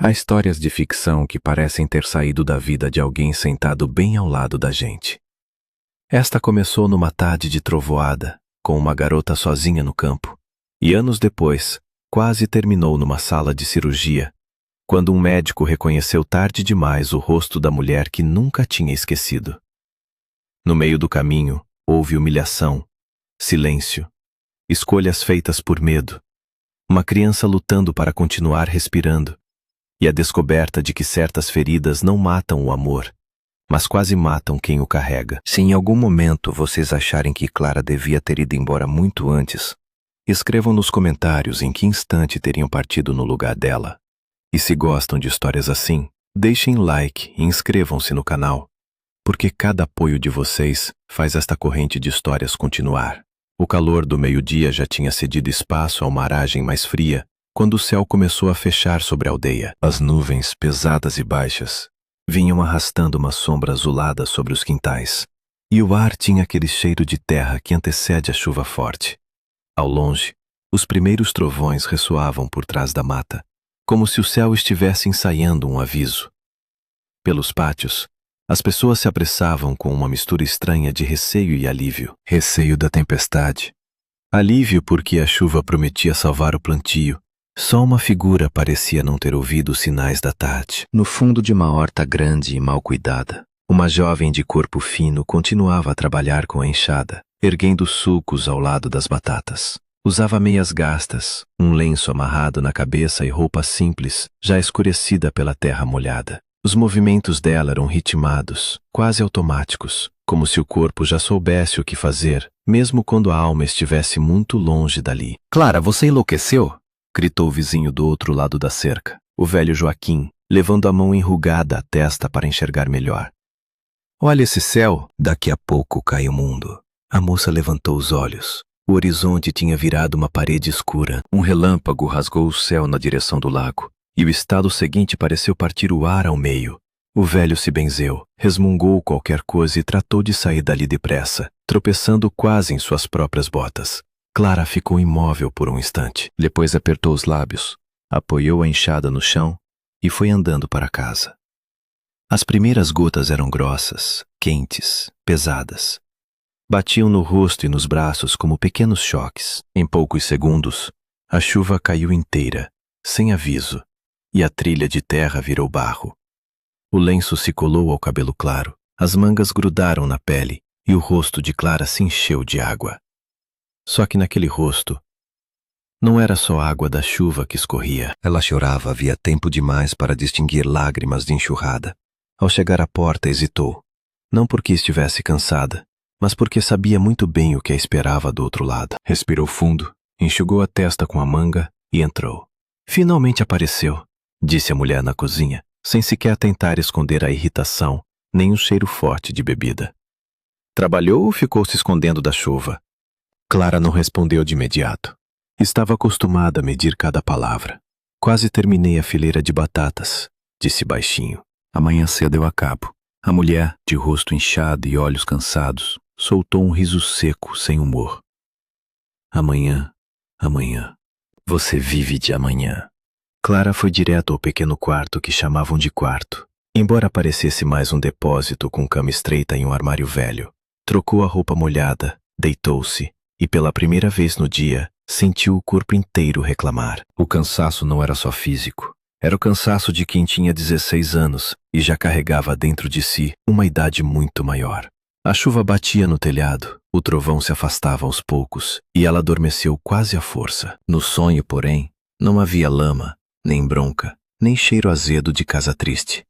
Há histórias de ficção que parecem ter saído da vida de alguém sentado bem ao lado da gente. Esta começou numa tarde de trovoada, com uma garota sozinha no campo, e anos depois, quase terminou numa sala de cirurgia, quando um médico reconheceu tarde demais o rosto da mulher que nunca tinha esquecido. No meio do caminho, houve humilhação, silêncio, escolhas feitas por medo, uma criança lutando para continuar respirando, e a descoberta de que certas feridas não matam o amor, mas quase matam quem o carrega. Se em algum momento vocês acharem que Clara devia ter ido embora muito antes, escrevam nos comentários em que instante teriam partido no lugar dela. E se gostam de histórias assim, deixem like e inscrevam-se no canal, porque cada apoio de vocês faz esta corrente de histórias continuar. O calor do meio-dia já tinha cedido espaço a uma aragem mais fria, quando o céu começou a fechar sobre a aldeia. As nuvens, pesadas e baixas, vinham arrastando uma sombra azulada sobre os quintais, e o ar tinha aquele cheiro de terra que antecede a chuva forte. Ao longe, os primeiros trovões ressoavam por trás da mata, como se o céu estivesse ensaiando um aviso. Pelos pátios, as pessoas se apressavam com uma mistura estranha de receio e alívio. Receio da tempestade. Alívio porque a chuva prometia salvar o plantio. Só uma figura parecia não ter ouvido os sinais da tarde. No fundo de uma horta grande e mal cuidada, uma jovem de corpo fino continuava a trabalhar com a enxada, erguendo sulcos ao lado das batatas. Usava meias gastas, um lenço amarrado na cabeça e roupa simples, já escurecida pela terra molhada. Os movimentos dela eram ritmados, quase automáticos, como se o corpo já soubesse o que fazer, mesmo quando a alma estivesse muito longe dali. "Clara, você enlouqueceu?" gritou o vizinho do outro lado da cerca, o velho Joaquim, levando a mão enrugada à testa para enxergar melhor. "Olha esse céu!" Daqui a pouco cai o mundo. A moça levantou os olhos. O horizonte tinha virado uma parede escura. Um relâmpago rasgou o céu na direção do lago, e o estado seguinte pareceu partir o ar ao meio. O velho se benzeu, resmungou qualquer coisa e tratou de sair dali depressa, tropeçando quase em suas próprias botas. Clara ficou imóvel por um instante. Depois apertou os lábios, apoiou a enxada no chão e foi andando para casa. As primeiras gotas eram grossas, quentes, pesadas. Batiam no rosto e nos braços como pequenos choques. Em poucos segundos, a chuva caiu inteira, sem aviso, e a trilha de terra virou barro. O lenço se colou ao cabelo claro, as mangas grudaram na pele e o rosto de Clara se encheu de água. Só que naquele rosto, não era só a água da chuva que escorria. Ela chorava havia tempo demais para distinguir lágrimas de enxurrada. Ao chegar à porta, hesitou. Não porque estivesse cansada, mas porque sabia muito bem o que a esperava do outro lado. Respirou fundo, enxugou a testa com a manga e entrou. "Finalmente apareceu", disse a mulher na cozinha, sem sequer tentar esconder a irritação, nem o cheiro forte de bebida. "Trabalhou ou ficou se escondendo da chuva?" Clara não respondeu de imediato. Estava acostumada a medir cada palavra. "Quase terminei a fileira de batatas", disse baixinho. "Amanhã cedo eu acabo." A mulher, de rosto inchado e olhos cansados, soltou um riso seco, sem humor. "Amanhã, amanhã. Você vive de amanhã." Clara foi direto ao pequeno quarto que chamavam de quarto, embora parecesse mais um depósito com cama estreita em um armário velho. Trocou a roupa molhada, deitou-se e pela primeira vez no dia sentiu o corpo inteiro reclamar. O cansaço não era só físico. Era o cansaço de quem tinha 16 anos e já carregava dentro de si uma idade muito maior. A chuva batia no telhado, o trovão se afastava aos poucos e ela adormeceu quase à força. No sonho, porém, não havia lama, nem bronca, nem cheiro azedo de casa triste.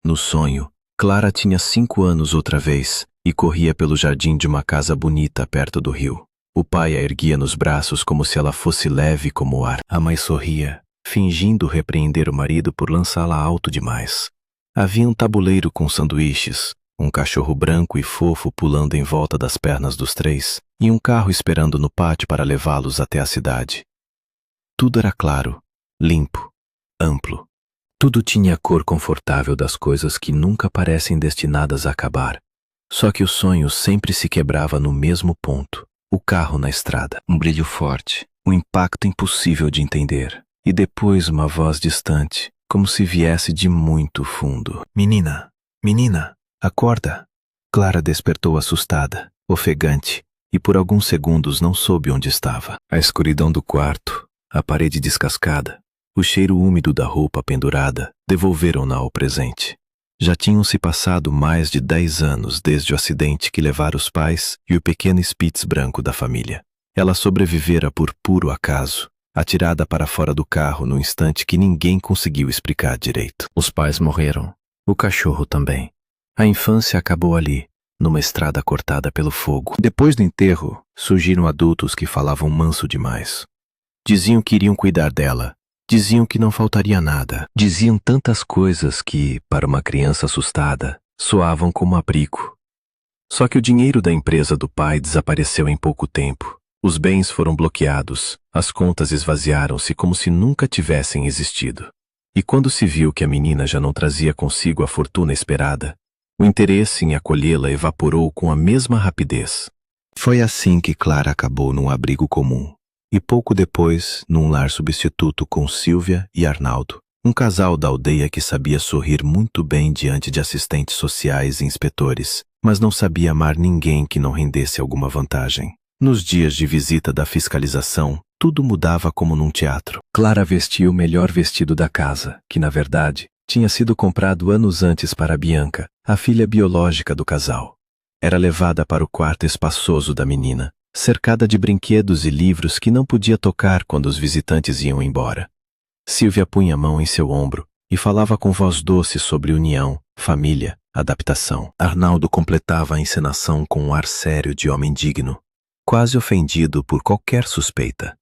No sonho, Clara tinha 5 anos outra vez e corria pelo jardim de uma casa bonita perto do rio. O pai a erguia nos braços como se ela fosse leve como o ar. A mãe sorria, fingindo repreender o marido por lançá-la alto demais. Havia um tabuleiro com sanduíches, um cachorro branco e fofo pulando em volta das pernas dos 3 e um carro esperando no pátio para levá-los até a cidade. Tudo era claro, limpo, amplo. Tudo tinha a cor confortável das coisas que nunca parecem destinadas a acabar. Só que o sonho sempre se quebrava no mesmo ponto. O carro na estrada, um brilho forte, um impacto impossível de entender. E depois uma voz distante, como se viesse de muito fundo. Menina, menina, acorda! Clara despertou assustada, ofegante, e por alguns segundos não soube onde estava. A escuridão do quarto, a parede descascada, o cheiro úmido da roupa pendurada devolveram-na ao presente. Já tinham se passado mais de 10 anos desde o acidente que levara os pais e o pequeno Spitz branco da família. Ela sobrevivera por puro acaso, atirada para fora do carro no instante que ninguém conseguiu explicar direito. Os pais morreram, o cachorro também. A infância acabou ali, numa estrada cortada pelo fogo. Depois do enterro, surgiram adultos que falavam manso demais. Diziam que iriam cuidar dela, diziam que não faltaria nada. Diziam tantas coisas que, para uma criança assustada, soavam como abrigo. Só que o dinheiro da empresa do pai desapareceu em pouco tempo. Os bens foram bloqueados, as contas esvaziaram-se como se nunca tivessem existido. E quando se viu que a menina já não trazia consigo a fortuna esperada, o interesse em acolhê-la evaporou com a mesma rapidez. Foi assim que Clara acabou num abrigo comum, e pouco depois num lar substituto com Silvia e Arnaldo, um casal da aldeia que sabia sorrir muito bem diante de assistentes sociais e inspetores, mas não sabia amar ninguém que não rendesse alguma vantagem. Nos dias de visita da fiscalização, tudo mudava como num teatro. Clara vestia o melhor vestido da casa, que, na verdade, tinha sido comprado anos antes para Bianca, a filha biológica do casal. Era levada para o quarto espaçoso da menina, cercada de brinquedos e livros que não podia tocar quando os visitantes iam embora. Silvia punha a mão em seu ombro e falava com voz doce sobre união, família, adaptação. Arnaldo completava a encenação com um ar sério de homem digno, quase ofendido por qualquer suspeita.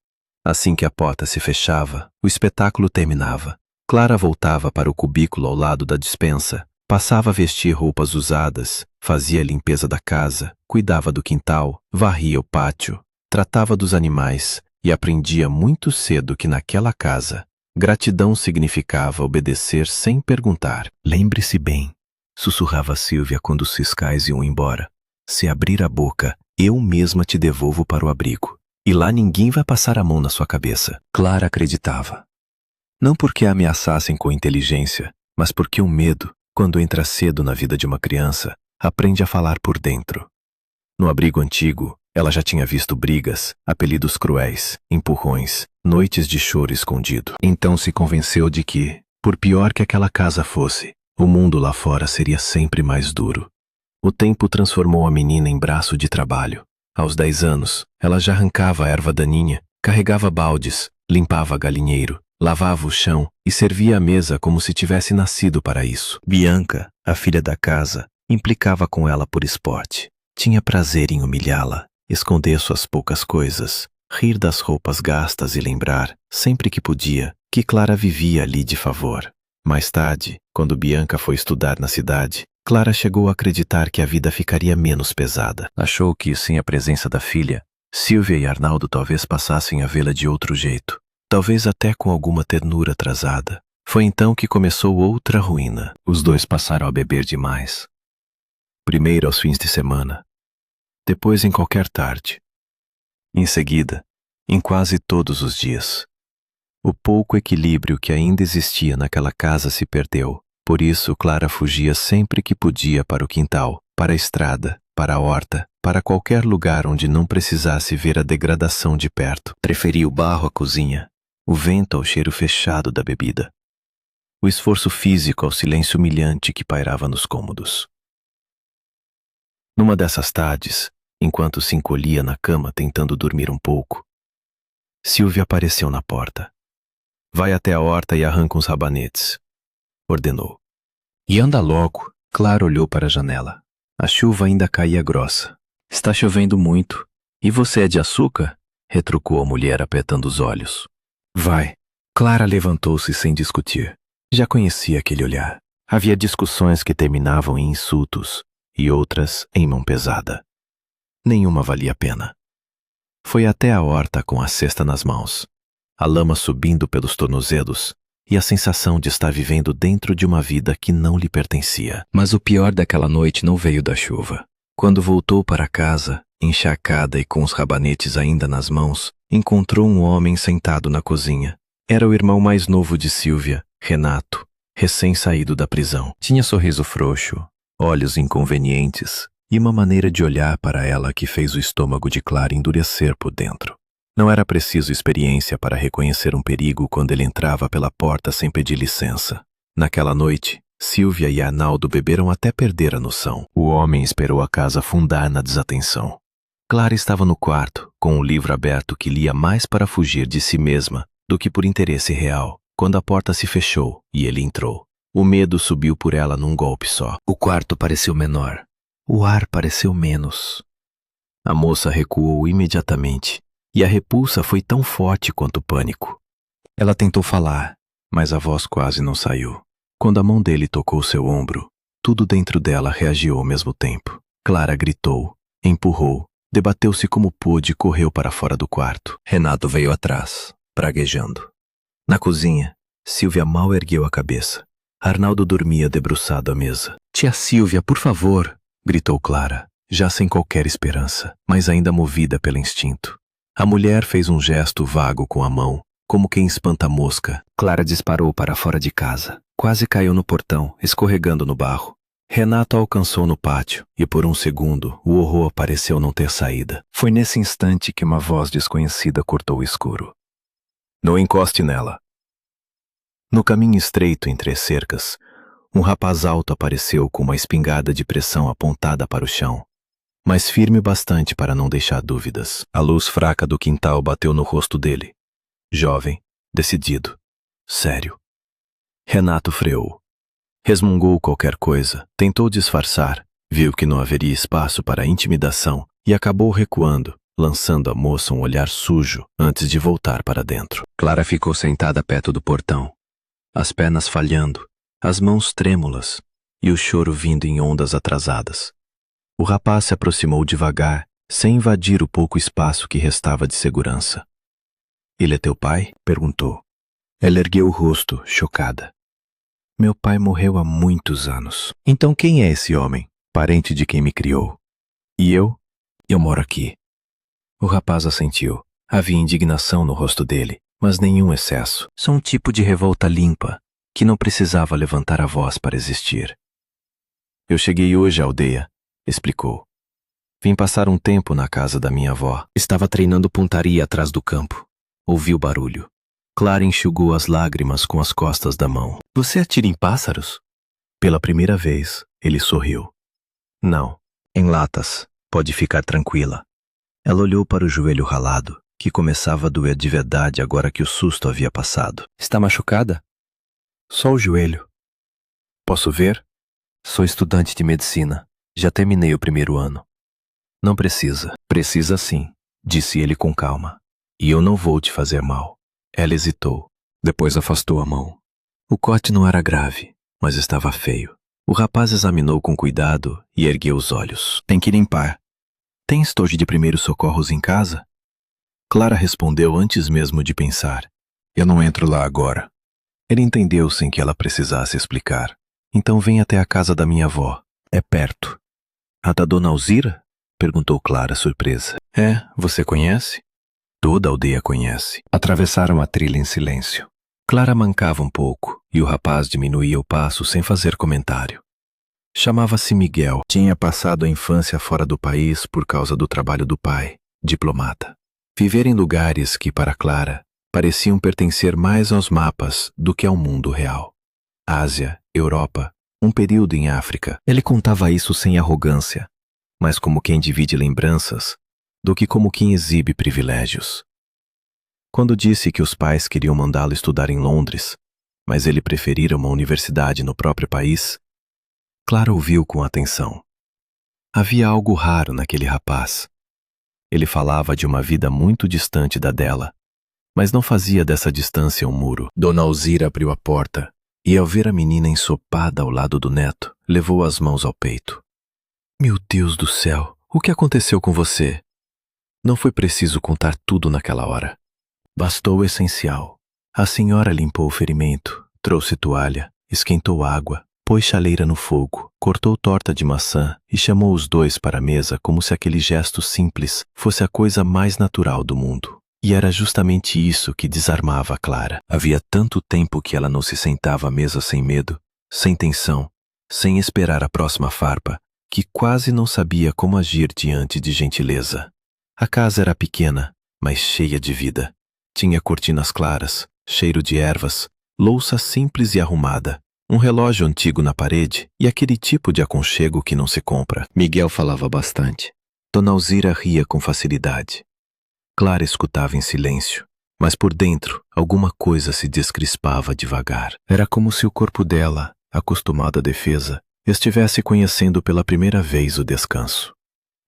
Assim que a porta se fechava, o espetáculo terminava. Clara voltava para o cubículo ao lado da despensa, passava a vestir roupas usadas, fazia a limpeza da casa, cuidava do quintal, varria o pátio, tratava dos animais e aprendia muito cedo que naquela casa, gratidão significava obedecer sem perguntar. Lembre-se bem, sussurrava Silvia quando os fiscais iam embora. Se abrir a boca, eu mesma te devolvo para o abrigo. E lá ninguém vai passar a mão na sua cabeça. Clara acreditava. Não porque a ameaçassem com inteligência, mas porque o medo, quando entra cedo na vida de uma criança, aprende a falar por dentro. No abrigo antigo, ela já tinha visto brigas, apelidos cruéis, empurrões, noites de choro escondido. Então se convenceu de que, por pior que aquela casa fosse, o mundo lá fora seria sempre mais duro. O tempo transformou a menina em braço de trabalho. Aos 10 anos, ela já arrancava a erva daninha, carregava baldes, limpava galinheiro, lavava o chão e servia a mesa como se tivesse nascido para isso. Bianca, a filha da casa, implicava com ela por esporte. Tinha prazer em humilhá-la, esconder suas poucas coisas, rir das roupas gastas e lembrar, sempre que podia, que Clara vivia ali de favor. Mais tarde, quando Bianca foi estudar na cidade, Clara chegou a acreditar que a vida ficaria menos pesada. Achou que, sem a presença da filha, Silvia e Arnaldo talvez passassem a vê-la de outro jeito, talvez até com alguma ternura atrasada. Foi então que começou outra ruína. Os dois passaram a beber demais. Primeiro aos fins de semana, depois em qualquer tarde. Em seguida, em quase todos os dias. O pouco equilíbrio que ainda existia naquela casa se perdeu. Por isso, Clara fugia sempre que podia para o quintal, para a estrada, para a horta, para qualquer lugar onde não precisasse ver a degradação de perto. Preferia o barro à cozinha, o vento ao cheiro fechado da bebida, o esforço físico ao silêncio humilhante que pairava nos cômodos. Numa dessas tardes, enquanto se encolhia na cama tentando dormir um pouco, Silvia apareceu na porta. Vai até a horta e arranca uns rabanetes, ordenou. E anda logo. Clara olhou para a janela. A chuva ainda caía grossa. Está chovendo muito. E você é de açúcar? Retrucou a mulher apertando os olhos. Vai. Clara levantou-se sem discutir. Já conhecia aquele olhar. Havia discussões que terminavam em insultos e outras em mão pesada. Nenhuma valia a pena. Foi até a horta com a cesta nas mãos, a lama subindo pelos tornozelos e a sensação de estar vivendo dentro de uma vida que não lhe pertencia. Mas o pior daquela noite não veio da chuva. Quando voltou para casa, encharcada e com os rabanetes ainda nas mãos, encontrou um homem sentado na cozinha. Era o irmão mais novo de Silvia, Renato, recém-saído da prisão. Tinha sorriso frouxo, olhos inconvenientes e uma maneira de olhar para ela que fez o estômago de Clara endurecer por dentro. Não era preciso experiência para reconhecer um perigo quando ele entrava pela porta sem pedir licença. Naquela noite, Silvia e Arnaldo beberam até perder a noção. O homem esperou a casa afundar na desatenção. Clara estava no quarto, com o livro aberto que lia mais para fugir de si mesma do que por interesse real, quando a porta se fechou e ele entrou. O medo subiu por ela num golpe só. O quarto pareceu menor. O ar pareceu menos. A moça recuou imediatamente, e a repulsa foi tão forte quanto o pânico. Ela tentou falar, mas a voz quase não saiu. Quando a mão dele tocou seu ombro, tudo dentro dela reagiu ao mesmo tempo. Clara gritou, empurrou, debateu-se como pôde e correu para fora do quarto. Renato veio atrás, praguejando. Na cozinha, Silvia mal ergueu a cabeça. Arnaldo dormia debruçado à mesa. "Tia Silvia, por favor!" gritou Clara, já sem qualquer esperança, mas ainda movida pelo instinto. A mulher fez um gesto vago com a mão, como quem espanta a mosca. Clara disparou para fora de casa. Quase caiu no portão, escorregando no barro. Renato a alcançou no pátio, e por um segundo o horror pareceu não ter saída. Foi nesse instante que uma voz desconhecida cortou o escuro. "Não encoste nela." No caminho estreito entre as cercas, um rapaz alto apareceu com uma espingarda de pressão apontada para o chão, mas firme bastante para não deixar dúvidas. A luz fraca do quintal bateu no rosto dele. Jovem, decidido, sério. Renato freou. Resmungou qualquer coisa, tentou disfarçar, viu que não haveria espaço para intimidação e acabou recuando, lançando à moça um olhar sujo antes de voltar para dentro. Clara ficou sentada perto do portão, as pernas falhando, as mãos trêmulas e o choro vindo em ondas atrasadas. O rapaz se aproximou devagar, sem invadir o pouco espaço que restava de segurança. "Ele é teu pai?" perguntou. Ela ergueu o rosto, chocada. "Meu pai morreu há muitos anos." "Então quem é esse homem? Parente de quem me criou?" "E eu? Eu moro aqui." O rapaz assentiu. Havia indignação no rosto dele, mas nenhum excesso. Só um tipo de revolta limpa, que não precisava levantar a voz para existir. "Eu cheguei hoje à aldeia", explicou. "Vim passar um tempo na casa da minha avó. Estava treinando pontaria atrás do campo. Ouvi o barulho." Clara enxugou as lágrimas com as costas da mão. "Você atira em pássaros?" Pela primeira vez, ele sorriu. "Não, em latas. Pode ficar tranquila." Ela olhou para o joelho ralado, que começava a doer de verdade agora que o susto havia passado. "Está machucada?" "Só o joelho." "Posso ver?" "Sou estudante de medicina. Já terminei o primeiro ano." "Não precisa." "Precisa sim", disse ele com calma. "E eu não vou te fazer mal." Ela hesitou, depois afastou a mão. O corte não era grave, mas estava feio. O rapaz examinou com cuidado e ergueu os olhos. "Tem que limpar. Tem estojo de primeiros socorros em casa?" Clara respondeu antes mesmo de pensar. "Eu não entro lá agora." Ele entendeu sem que ela precisasse explicar. "Então vem até a casa da minha avó. É perto." "A da dona Alzira?" perguntou Clara, surpresa. "É, você conhece?" "Toda a aldeia conhece." Atravessaram a trilha em silêncio. Clara mancava um pouco e o rapaz diminuía o passo sem fazer comentário. Chamava-se Miguel. Tinha passado a infância fora do país por causa do trabalho do pai, diplomata. Viver em lugares que, para Clara, pareciam pertencer mais aos mapas do que ao mundo real. Ásia, Europa, um período em África. Ele contava isso sem arrogância, mas como quem divide lembranças, do que como quem exibe privilégios. Quando disse que os pais queriam mandá-lo estudar em Londres, mas ele preferira uma universidade no próprio país, Clara ouviu com atenção. Havia algo raro naquele rapaz. Ele falava de uma vida muito distante da dela, mas não fazia dessa distância um muro. Dona Alzira abriu a porta e, ao ver a menina ensopada ao lado do neto, levou as mãos ao peito. "Meu Deus do céu, o que aconteceu com você?" Não foi preciso contar tudo naquela hora. Bastou o essencial. A senhora limpou o ferimento, trouxe toalha, esquentou água, pôs chaleira no fogo, cortou torta de maçã e chamou os dois para a mesa como se aquele gesto simples fosse a coisa mais natural do mundo. E era justamente isso que desarmava Clara. Havia tanto tempo que ela não se sentava à mesa sem medo, sem tensão, sem esperar a próxima farpa, que quase não sabia como agir diante de gentileza. A casa era pequena, mas cheia de vida. Tinha cortinas claras, cheiro de ervas, louça simples e arrumada, um relógio antigo na parede e aquele tipo de aconchego que não se compra. Miguel falava bastante. Dona Alzira ria com facilidade. Clara escutava em silêncio, mas por dentro alguma coisa se descrispava devagar. Era como se o corpo dela, acostumado à defesa, estivesse conhecendo pela primeira vez o descanso.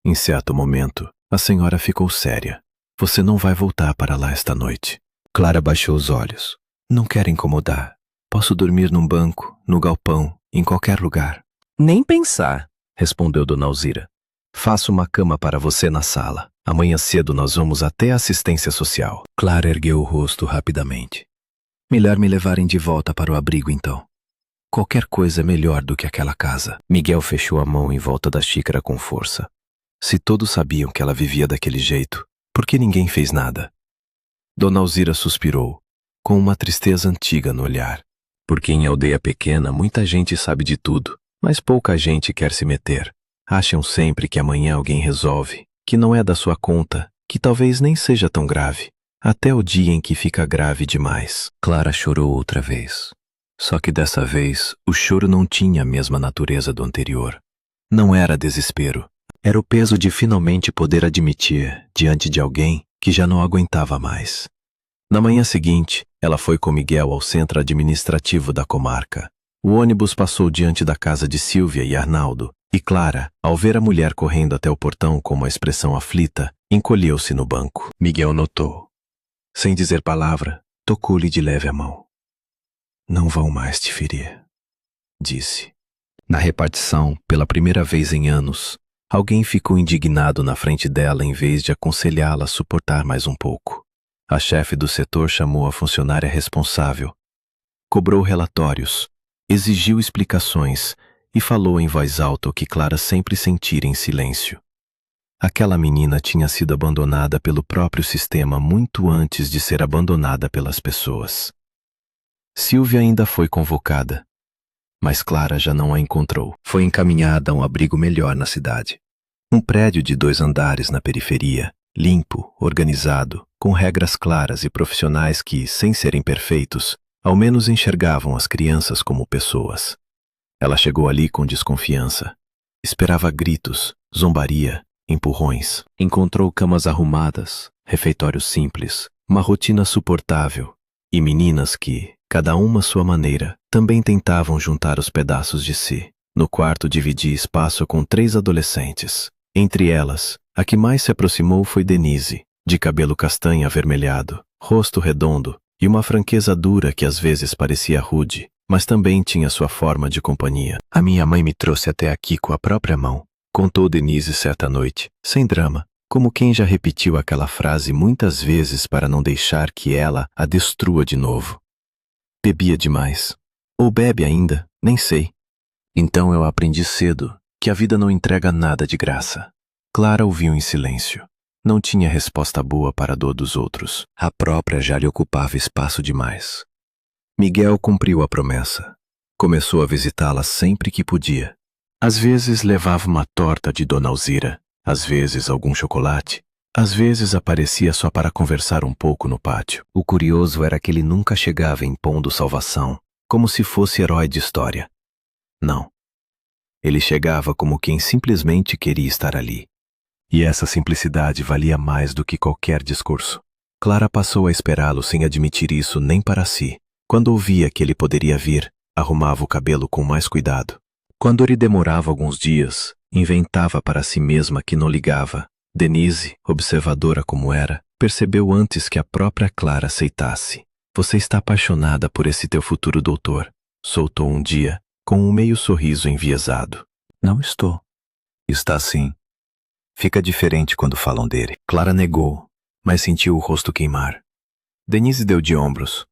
Em certo momento, a senhora ficou séria. Você não vai voltar para lá esta noite. Clara baixou os olhos. Não quero incomodar. Posso dormir num banco, no galpão, em qualquer lugar. Nem pensar, respondeu Dona Alzira. Faço uma cama para você na sala. Amanhã cedo nós vamos até a assistência social. Clara ergueu o rosto rapidamente. Melhor me levarem de volta para o abrigo, então. Qualquer coisa é melhor do que aquela casa. Miguel fechou a mão em volta da xícara com força. Se todos sabiam que ela vivia daquele jeito, por que ninguém fez nada? Dona Alzira suspirou, com uma tristeza antiga no olhar. Porque em aldeia pequena muita gente sabe de tudo, mas pouca gente quer se meter. Acham sempre que amanhã alguém resolve, que não é da sua conta, que talvez nem seja tão grave, até o dia em que fica grave demais. Clara chorou outra vez. Só que dessa vez, o choro não tinha a mesma natureza do anterior. Não era desespero. Era o peso de finalmente poder admitir, diante de alguém, que já não aguentava mais. Na manhã seguinte, ela foi com Miguel ao centro administrativo da comarca. O ônibus passou diante da casa de Sílvia e Arnaldo, e Clara, ao ver a mulher correndo até o portão com uma expressão aflita, encolheu-se no banco. Miguel notou. Sem dizer palavra, tocou-lhe de leve a mão. Não vão mais te ferir, disse. Na repartição, pela primeira vez em anos, alguém ficou indignado na frente dela em vez de aconselhá-la a suportar mais um pouco. A chefe do setor chamou a funcionária responsável, cobrou relatórios, exigiu explicações e falou em voz alta o que Clara sempre sentira em silêncio. Aquela menina tinha sido abandonada pelo próprio sistema muito antes de ser abandonada pelas pessoas. Sílvia ainda foi convocada, mas Clara já não a encontrou. Foi encaminhada a um abrigo melhor na cidade. Um prédio de 2 andares na periferia, limpo, organizado, com regras claras e profissionais que, sem serem perfeitos, ao menos enxergavam as crianças como pessoas. Ela chegou ali com desconfiança. Esperava gritos, zombaria, empurrões. Encontrou camas arrumadas, refeitório simples, uma rotina suportável e meninas que, cada uma à sua maneira, também tentavam juntar os pedaços de si. No quarto dividia espaço com 3 adolescentes. Entre elas, a que mais se aproximou foi Denise, de cabelo castanho avermelhado, rosto redondo e uma franqueza dura que às vezes parecia rude, mas também tinha sua forma de companhia. A minha mãe me trouxe até aqui com a própria mão, contou Denise certa noite, sem drama, como quem já repetiu aquela frase muitas vezes para não deixar que ela a destrua de novo. Bebia demais. Ou bebe ainda, nem sei. Então eu aprendi cedo que a vida não entrega nada de graça. Clara ouviu em silêncio. Não tinha resposta boa para a dor dos outros. A própria já lhe ocupava espaço demais. Miguel cumpriu a promessa. Começou a visitá-la sempre que podia. Às vezes levava uma torta de Dona Alzira, às vezes algum chocolate, às vezes aparecia só para conversar um pouco no pátio. O curioso era que ele nunca chegava impondo salvação, como se fosse herói de história. Não. Ele chegava como quem simplesmente queria estar ali. E essa simplicidade valia mais do que qualquer discurso. Clara passou a esperá-lo sem admitir isso nem para si. Quando ouvia que ele poderia vir, arrumava o cabelo com mais cuidado. Quando ele demorava alguns dias, inventava para si mesma que não ligava. Denise, observadora como era, percebeu antes que a própria Clara aceitasse. Você está apaixonada por esse teu futuro doutor, soltou um dia, com um meio sorriso enviesado. Não estou. Está sim. Fica diferente quando falam dele. Clara negou, mas sentiu o rosto queimar. Denise deu de ombros.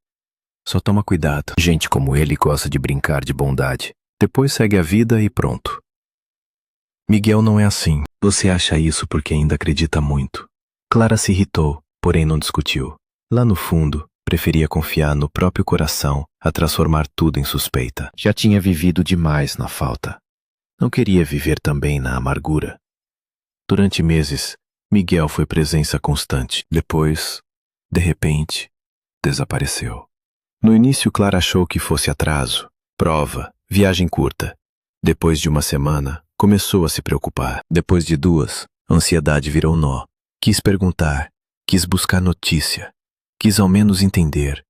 Só toma cuidado. Gente como ele gosta de brincar de bondade. Depois segue a vida e pronto. Miguel não é assim. Você acha isso porque ainda acredita muito. Clara se irritou, porém não discutiu. Lá no fundo, preferia confiar no próprio coração a transformar tudo em suspeita. Já tinha vivido demais na falta. Não queria viver também na amargura. Durante meses, Miguel foi presença constante. Depois, de repente, desapareceu. No início, Clara achou que fosse atraso, prova, viagem curta. Depois de uma semana, começou a se preocupar. Depois de 2, a ansiedade virou nó. Quis perguntar, quis buscar notícia, quis ao menos entender.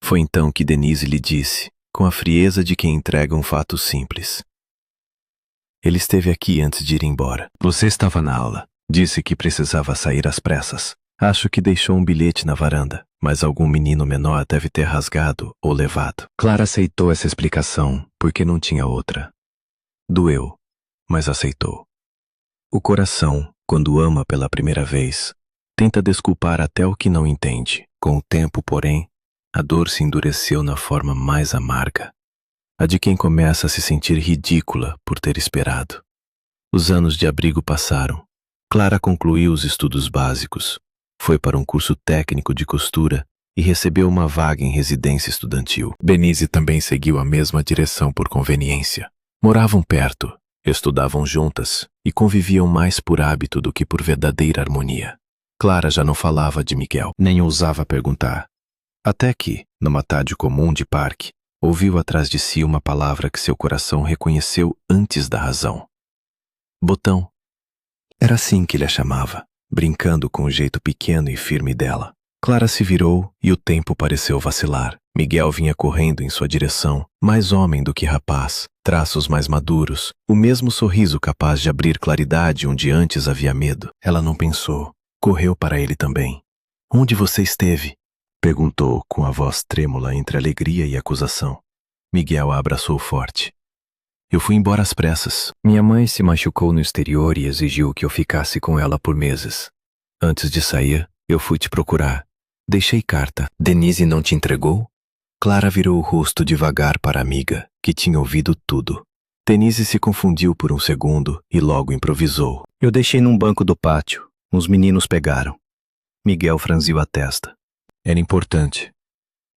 Foi então que Denise lhe disse, com a frieza de quem entrega um fato simples: ele esteve aqui antes de ir embora. Você estava na aula. Disse que precisava sair às pressas. Acho que deixou um bilhete na varanda, mas algum menino menor deve ter rasgado ou levado. Clara aceitou essa explicação porque não tinha outra. Doeu, mas aceitou. O coração, quando ama pela primeira vez, tenta desculpar até o que não entende. Com o tempo, porém, a dor se endureceu na forma mais amarga, a de quem começa a se sentir ridícula por ter esperado. Os anos de abrigo passaram. Clara concluiu os estudos básicos, foi para um curso técnico de costura e recebeu uma vaga em residência estudantil. Denise também seguiu a mesma direção por conveniência. Moravam perto, estudavam juntas e conviviam mais por hábito do que por verdadeira harmonia. Clara já não falava de Miguel, nem ousava perguntar. Até que, numa tarde comum de parque, ouviu atrás de si uma palavra que seu coração reconheceu antes da razão. Botão. Era assim que ele a chamava, brincando com o jeito pequeno e firme dela. Clara se virou e o tempo pareceu vacilar. Miguel vinha correndo em sua direção, mais homem do que rapaz, traços mais maduros, o mesmo sorriso capaz de abrir claridade onde antes havia medo. Ela não pensou, correu para ele também. Onde você esteve? Perguntou com a voz trêmula entre alegria e acusação. Miguel a abraçou forte. Eu fui embora às pressas. Minha mãe se machucou no exterior e exigiu que eu ficasse com ela por meses. Antes de sair, eu fui te procurar. Deixei carta. Denise não te entregou? Clara virou o rosto devagar para a amiga, que tinha ouvido tudo. Denise se confundiu por um segundo e logo improvisou. Eu deixei num banco do pátio. Os meninos pegaram. Miguel franziu a testa. Era importante.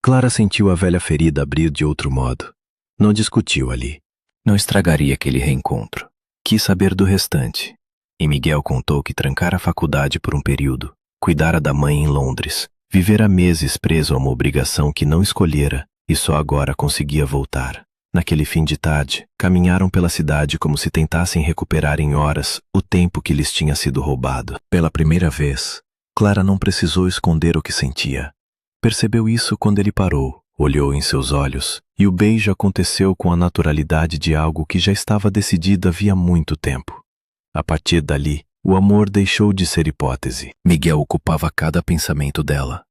Clara sentiu a velha ferida abrir de outro modo. Não discutiu ali. Não estragaria aquele reencontro. Quis saber do restante. E Miguel contou que trancara a faculdade por um período, cuidara da mãe em Londres, vivera meses preso a uma obrigação que não escolhera e só agora conseguia voltar. Naquele fim de tarde, caminharam pela cidade como se tentassem recuperar em horas o tempo que lhes tinha sido roubado. Pela primeira vez, Clara não precisou esconder o que sentia. Percebeu isso quando ele parou, olhou em seus olhos, e o beijo aconteceu com a naturalidade de algo que já estava decidido havia muito tempo. A partir dali, o amor deixou de ser hipótese. Miguel ocupava cada pensamento dela.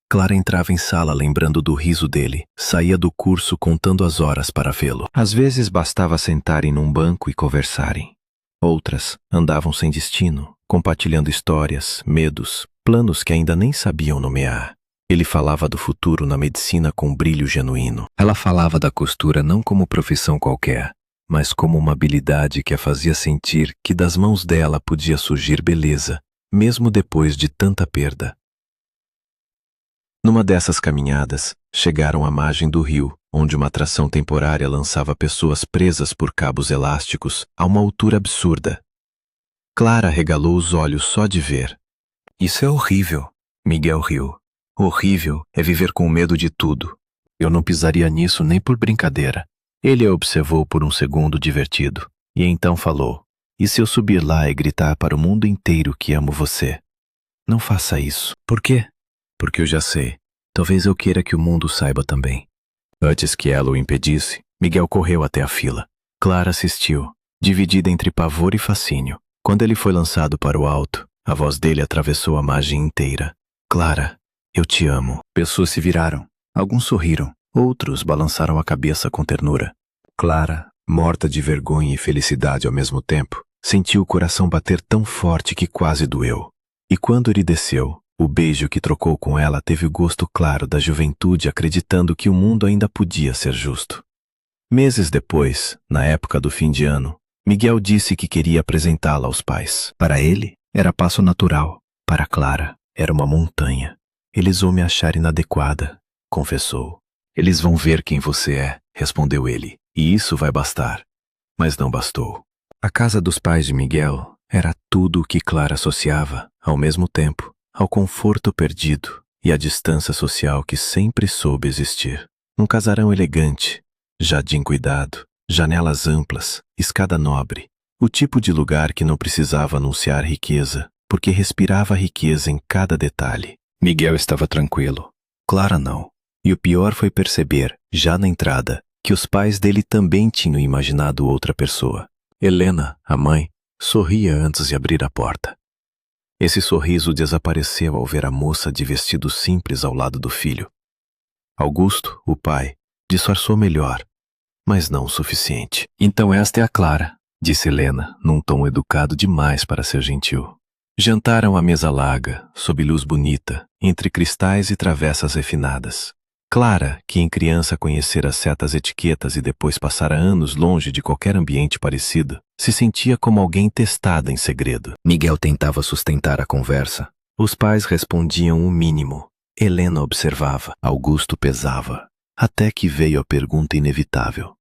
Clara entrava em sala lembrando do riso dele, saía do curso contando as horas para vê-lo. Às vezes bastava sentarem num banco e conversarem. Outras andavam sem destino, compartilhando histórias, medos, planos que ainda nem sabiam nomear. Ele falava do futuro na medicina com brilho genuíno. Ela falava da costura não como profissão qualquer, mas como uma habilidade que a fazia sentir que das mãos dela podia surgir beleza, mesmo depois de tanta perda. Numa dessas caminhadas, chegaram à margem do rio, onde uma atração temporária lançava pessoas presas por cabos elásticos a uma altura absurda. Clara regalou os olhos só de ver. Isso é horrível, Miguel riu. Horrível é viver com medo de tudo. Eu não pisaria nisso nem por brincadeira. Ele a observou por um segundo divertido, e então falou: e se eu subir lá e gritar para o mundo inteiro que amo você? Não faça isso. Por quê? Porque eu já sei. Talvez eu queira que o mundo saiba também. Antes que ela o impedisse, Miguel correu até a fila. Clara assistiu, dividida entre pavor e fascínio. Quando ele foi lançado para o alto, a voz dele atravessou a margem inteira. Clara, eu te amo. Pessoas se viraram. Alguns sorriram. Outros balançaram a cabeça com ternura. Clara, morta de vergonha e felicidade ao mesmo tempo, sentiu o coração bater tão forte que quase doeu. E quando ele desceu, o beijo que trocou com ela teve o gosto claro da juventude acreditando que o mundo ainda podia ser justo. Meses depois, na época do fim de ano, Miguel disse que queria apresentá-la aos pais. Para ele, era passo natural. Para Clara, Era uma montanha. Eles vão me achar inadequada, confessou. Eles vão ver quem você é, respondeu ele, e isso vai bastar. Mas não bastou. A casa dos pais de Miguel era tudo o que Clara associava, ao mesmo tempo, ao conforto perdido e à distância social que sempre soube existir. Um casarão elegante, jardim cuidado, janelas amplas, escada nobre, o tipo de lugar que não precisava anunciar riqueza, porque respirava riqueza em cada detalhe. Miguel estava tranquilo. Clara não. E o pior foi perceber, já na entrada, que os pais dele também tinham imaginado outra pessoa. Helena, a mãe, sorria antes de abrir a porta. Esse sorriso desapareceu ao ver a moça de vestido simples ao lado do filho. Augusto, o pai, disfarçou melhor, mas não o suficiente. Então esta é a Clara, disse Helena, num tom educado demais para ser gentil. Jantaram à mesa larga, sob luz bonita, entre cristais e travessas refinadas. Clara, que em criança conhecera certas etiquetas e depois passara anos longe de qualquer ambiente parecido, se sentia como alguém testada em segredo. Miguel tentava sustentar a conversa. Os pais respondiam o mínimo. Helena observava. Augusto pesava. Até que veio a pergunta inevitável.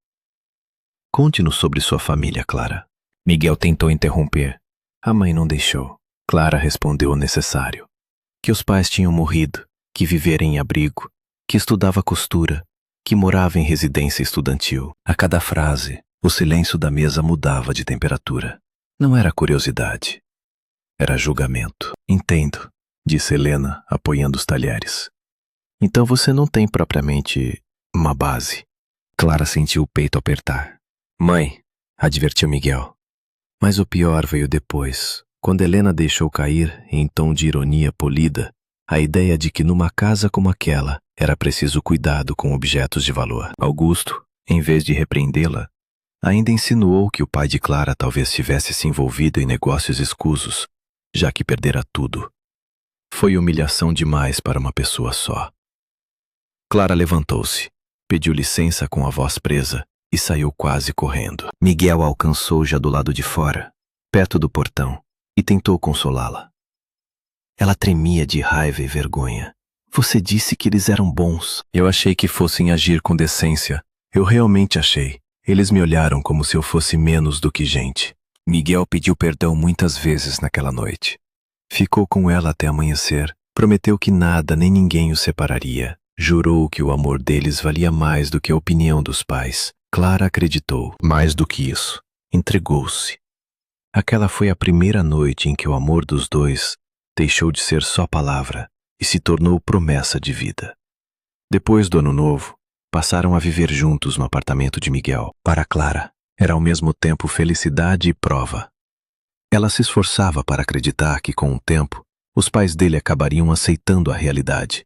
Conte-nos sobre sua família, Clara. Miguel tentou interromper. A mãe não deixou. Clara respondeu o necessário. Que os pais tinham morrido, que vivera em abrigo, que estudava costura, que morava em residência estudantil. A cada frase, o silêncio da mesa mudava de temperatura. Não era curiosidade. Era julgamento. Entendo, disse Helena, apoiando os talheres. Então você não tem propriamente uma base. Clara sentiu o peito apertar. Mãe, advertiu Miguel. Mas o pior veio depois, quando Helena deixou cair, em tom de ironia polida, a ideia de que numa casa como aquela era preciso cuidado com objetos de valor. Augusto, em vez de repreendê-la, ainda insinuou que o pai de Clara talvez tivesse se envolvido em negócios escusos, já que perdera tudo. Foi humilhação demais para uma pessoa só. Clara levantou-se, pediu licença com a voz presa e saiu quase correndo. Miguel a alcançou já do lado de fora, perto do portão, e tentou consolá-la. Ela tremia de raiva e vergonha. Você disse que eles eram bons. Eu achei que fossem agir com decência. Eu realmente achei. Eles me olharam como se eu fosse menos do que gente. Miguel pediu perdão muitas vezes naquela noite. Ficou com ela até amanhecer. Prometeu que nada nem ninguém os separaria. Jurou que o amor deles valia mais do que a opinião dos pais. Clara acreditou. Mais do que isso. Entregou-se. Aquela foi a primeira noite em que o amor dos dois deixou de ser só palavra e se tornou promessa de vida. Depois do ano novo, passaram a viver juntos no apartamento de Miguel. Para Clara, era ao mesmo tempo felicidade e prova. Ela se esforçava para acreditar que, com o tempo, os pais dele acabariam aceitando a realidade.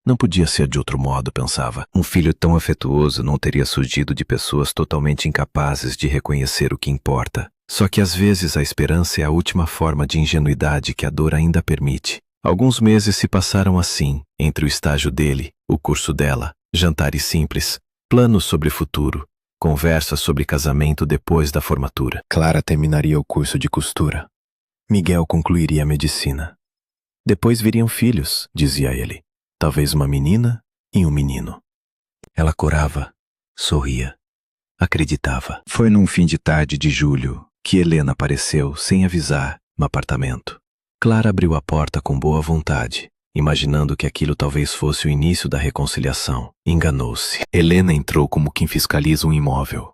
Não podia ser de outro modo, pensava. Um filho tão afetuoso não teria surgido de pessoas totalmente incapazes de reconhecer o que importa. Só que às vezes a esperança é a última forma de ingenuidade que a dor ainda permite. Alguns meses se passaram assim, entre o estágio dele, o curso dela, jantares simples, planos sobre o futuro, conversas sobre casamento depois da formatura. Clara terminaria o curso de costura. Miguel concluiria a medicina. Depois viriam filhos, dizia ele. Talvez uma menina e um menino. Ela corava, sorria, acreditava. Foi num fim de tarde de julho que Helena apareceu, sem avisar, no apartamento. Clara abriu a porta com boa vontade, imaginando que aquilo talvez fosse o início da reconciliação. Enganou-se. Helena entrou como quem fiscaliza um imóvel.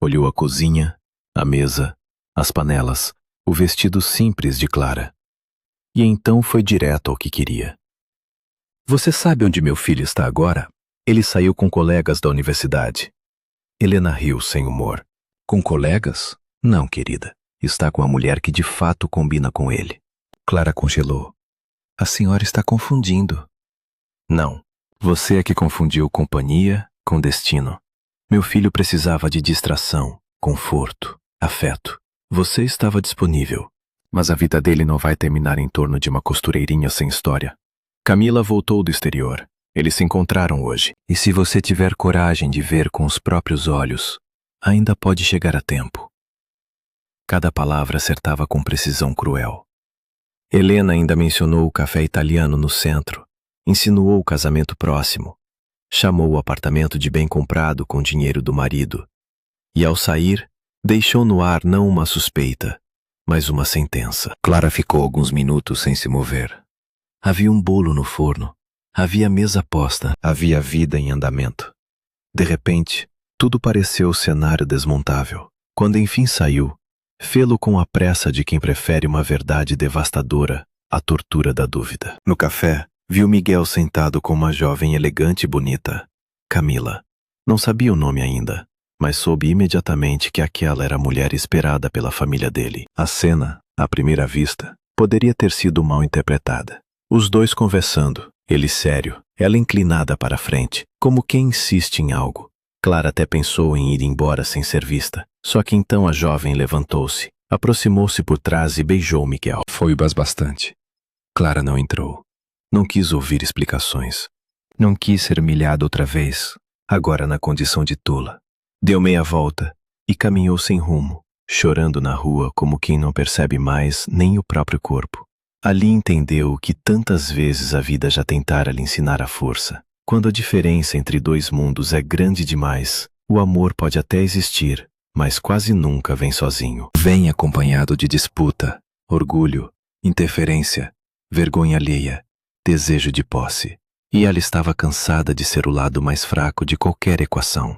Olhou a cozinha, a mesa, as panelas, o vestido simples de Clara. E então foi direto ao que queria. Você sabe onde meu filho está agora? Ele saiu com colegas da universidade. Helena riu sem humor. Com colegas? Não, querida. Está com a mulher que de fato combina com ele. Clara congelou. A senhora está confundindo. Não. Você é que confundiu companhia com destino. Meu filho precisava de distração, conforto, afeto. Você estava disponível. Mas a vida dele não vai terminar em torno de uma costureirinha sem história. Camila voltou do exterior. Eles se encontraram hoje. E se você tiver coragem de ver com os próprios olhos, ainda pode chegar a tempo. Cada palavra acertava com precisão cruel. Helena ainda mencionou o café italiano no centro, insinuou o casamento próximo, chamou o apartamento de bem comprado com dinheiro do marido. E ao sair, deixou no ar não uma suspeita, mas uma sentença. Clara ficou alguns minutos sem se mover. Havia um bolo no forno, havia mesa posta, havia vida em andamento. De repente, tudo pareceu cenário desmontável. Quando enfim saiu, fê-lo com a pressa de quem prefere uma verdade devastadora à tortura da dúvida. No café, viu Miguel sentado com uma jovem elegante e bonita, Camila. Não sabia o nome ainda, mas soube imediatamente que aquela era a mulher esperada pela família dele. A cena, à primeira vista, poderia ter sido mal interpretada. Os dois conversando, ele sério, ela inclinada para a frente, como quem insiste em algo. Clara até pensou em ir embora sem ser vista, só que então a jovem levantou-se, aproximou-se por trás e beijou Miguel. Foi bastante. Clara não entrou. Não quis ouvir explicações. Não quis ser humilhada outra vez, agora na condição de tola. Deu meia volta e caminhou sem rumo, chorando na rua como quem não percebe mais nem o próprio corpo. Ali entendeu que tantas vezes a vida já tentara lhe ensinar a força. Quando a diferença entre dois mundos é grande demais, o amor pode até existir, mas quase nunca vem sozinho. Vem acompanhado de disputa, orgulho, interferência, vergonha alheia, desejo de posse. E ela estava cansada de ser o lado mais fraco de qualquer equação.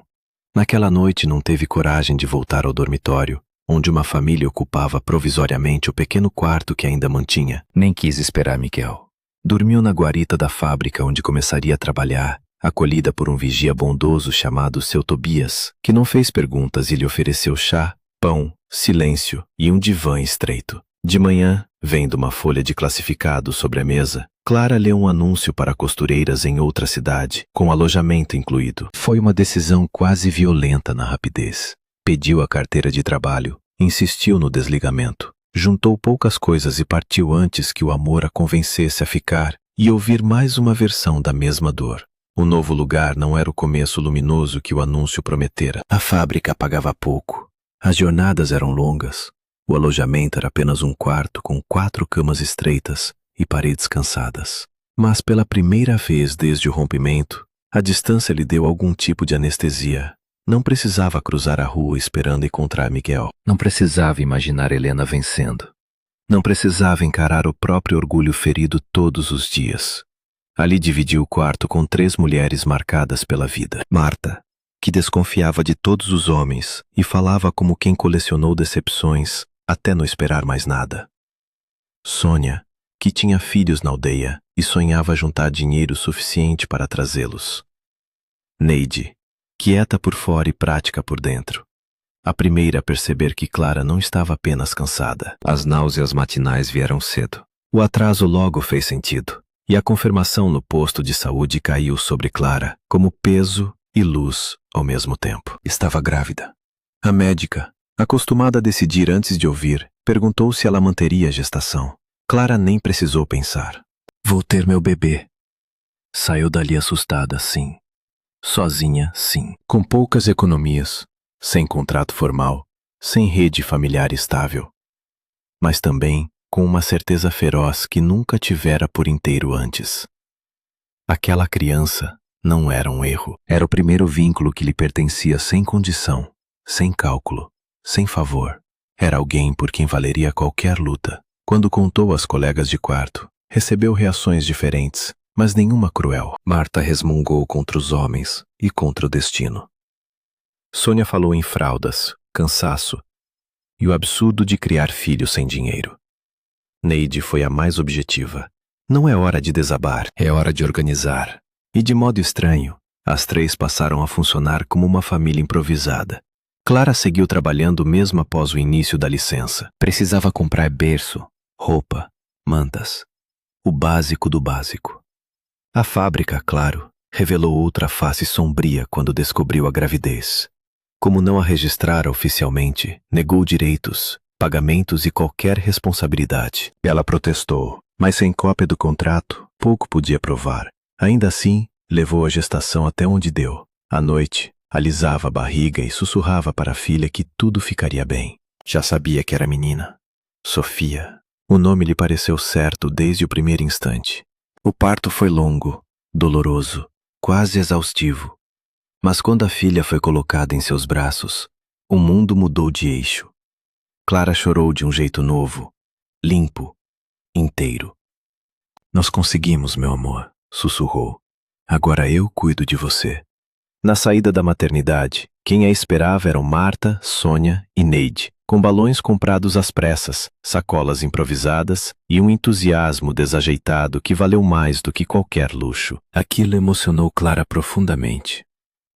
Naquela noite não teve coragem de voltar ao dormitório, onde uma família ocupava provisoriamente o pequeno quarto que ainda mantinha. Nem quis esperar Miguel. Dormiu na guarita da fábrica onde começaria a trabalhar, acolhida por um vigia bondoso chamado Seu Tobias, que não fez perguntas e lhe ofereceu chá, pão, silêncio e um divã estreito. De manhã, vendo uma folha de classificado sobre a mesa, Clara leu um anúncio para costureiras em outra cidade, com alojamento incluído. Foi uma decisão quase violenta na rapidez. Pediu a carteira de trabalho, insistiu no desligamento. Juntou poucas coisas e partiu antes que o amor a convencesse a ficar e ouvir mais uma versão da mesma dor. O novo lugar não era o começo luminoso que o anúncio prometera. A fábrica pagava pouco. As jornadas eram longas. O alojamento era apenas um quarto com 4 camas estreitas e paredes cansadas. Mas pela primeira vez desde o rompimento, a distância lhe deu algum tipo de anestesia. Não precisava cruzar a rua esperando encontrar Miguel. Não precisava imaginar Helena vencendo. Não precisava encarar o próprio orgulho ferido todos os dias. Ali dividiu o quarto com 3 mulheres marcadas pela vida. Marta, que desconfiava de todos os homens e falava como quem colecionou decepções até não esperar mais nada. Sônia, que tinha filhos na aldeia e sonhava juntar dinheiro suficiente para trazê-los. Neide, quieta por fora e prática por dentro. A primeira a perceber que Clara não estava apenas cansada. As náuseas matinais vieram cedo. O atraso logo fez sentido, e a confirmação no posto de saúde caiu sobre Clara, como peso e luz ao mesmo tempo. Estava grávida. A médica, acostumada a decidir antes de ouvir, perguntou se ela manteria a gestação. Clara nem precisou pensar. Vou ter meu bebê. Saiu dali assustada, sim. Sozinha, sim. Com poucas economias, sem contrato formal, sem rede familiar estável. Mas também com uma certeza feroz que nunca tivera por inteiro antes. Aquela criança não era um erro. Era o primeiro vínculo que lhe pertencia sem condição, sem cálculo, sem favor. Era alguém por quem valeria qualquer luta. Quando contou às colegas de quarto, recebeu reações diferentes, mas nenhuma cruel. Marta resmungou contra os homens e contra o destino. Sônia falou em fraldas, cansaço e o absurdo de criar filhos sem dinheiro. Neide foi a mais objetiva. Não é hora de desabar, é hora de organizar. E de modo estranho, as 3 passaram a funcionar como uma família improvisada. Clara seguiu trabalhando mesmo após o início da licença. Precisava comprar berço, roupa, mantas. O básico do básico. A fábrica, claro, revelou outra face sombria quando descobriu a gravidez. Como não a registrara oficialmente, negou direitos, pagamentos e qualquer responsabilidade. Ela protestou, mas sem cópia do contrato, pouco podia provar. Ainda assim, levou a gestação até onde deu. À noite, alisava a barriga e sussurrava para a filha que tudo ficaria bem. Já sabia que era menina. Sofia, O nome lhe pareceu certo desde o primeiro instante. O parto foi longo, doloroso, quase exaustivo. Mas quando a filha foi colocada em seus braços, o mundo mudou de eixo. Clara chorou de um jeito novo, limpo, inteiro. Nós conseguimos, meu amor, sussurrou. Agora eu cuido de você. Na saída da maternidade, quem a esperava eram Marta, Sônia e Neide, com balões comprados às pressas, sacolas improvisadas e um entusiasmo desajeitado que valeu mais do que qualquer luxo. Aquilo emocionou Clara profundamente.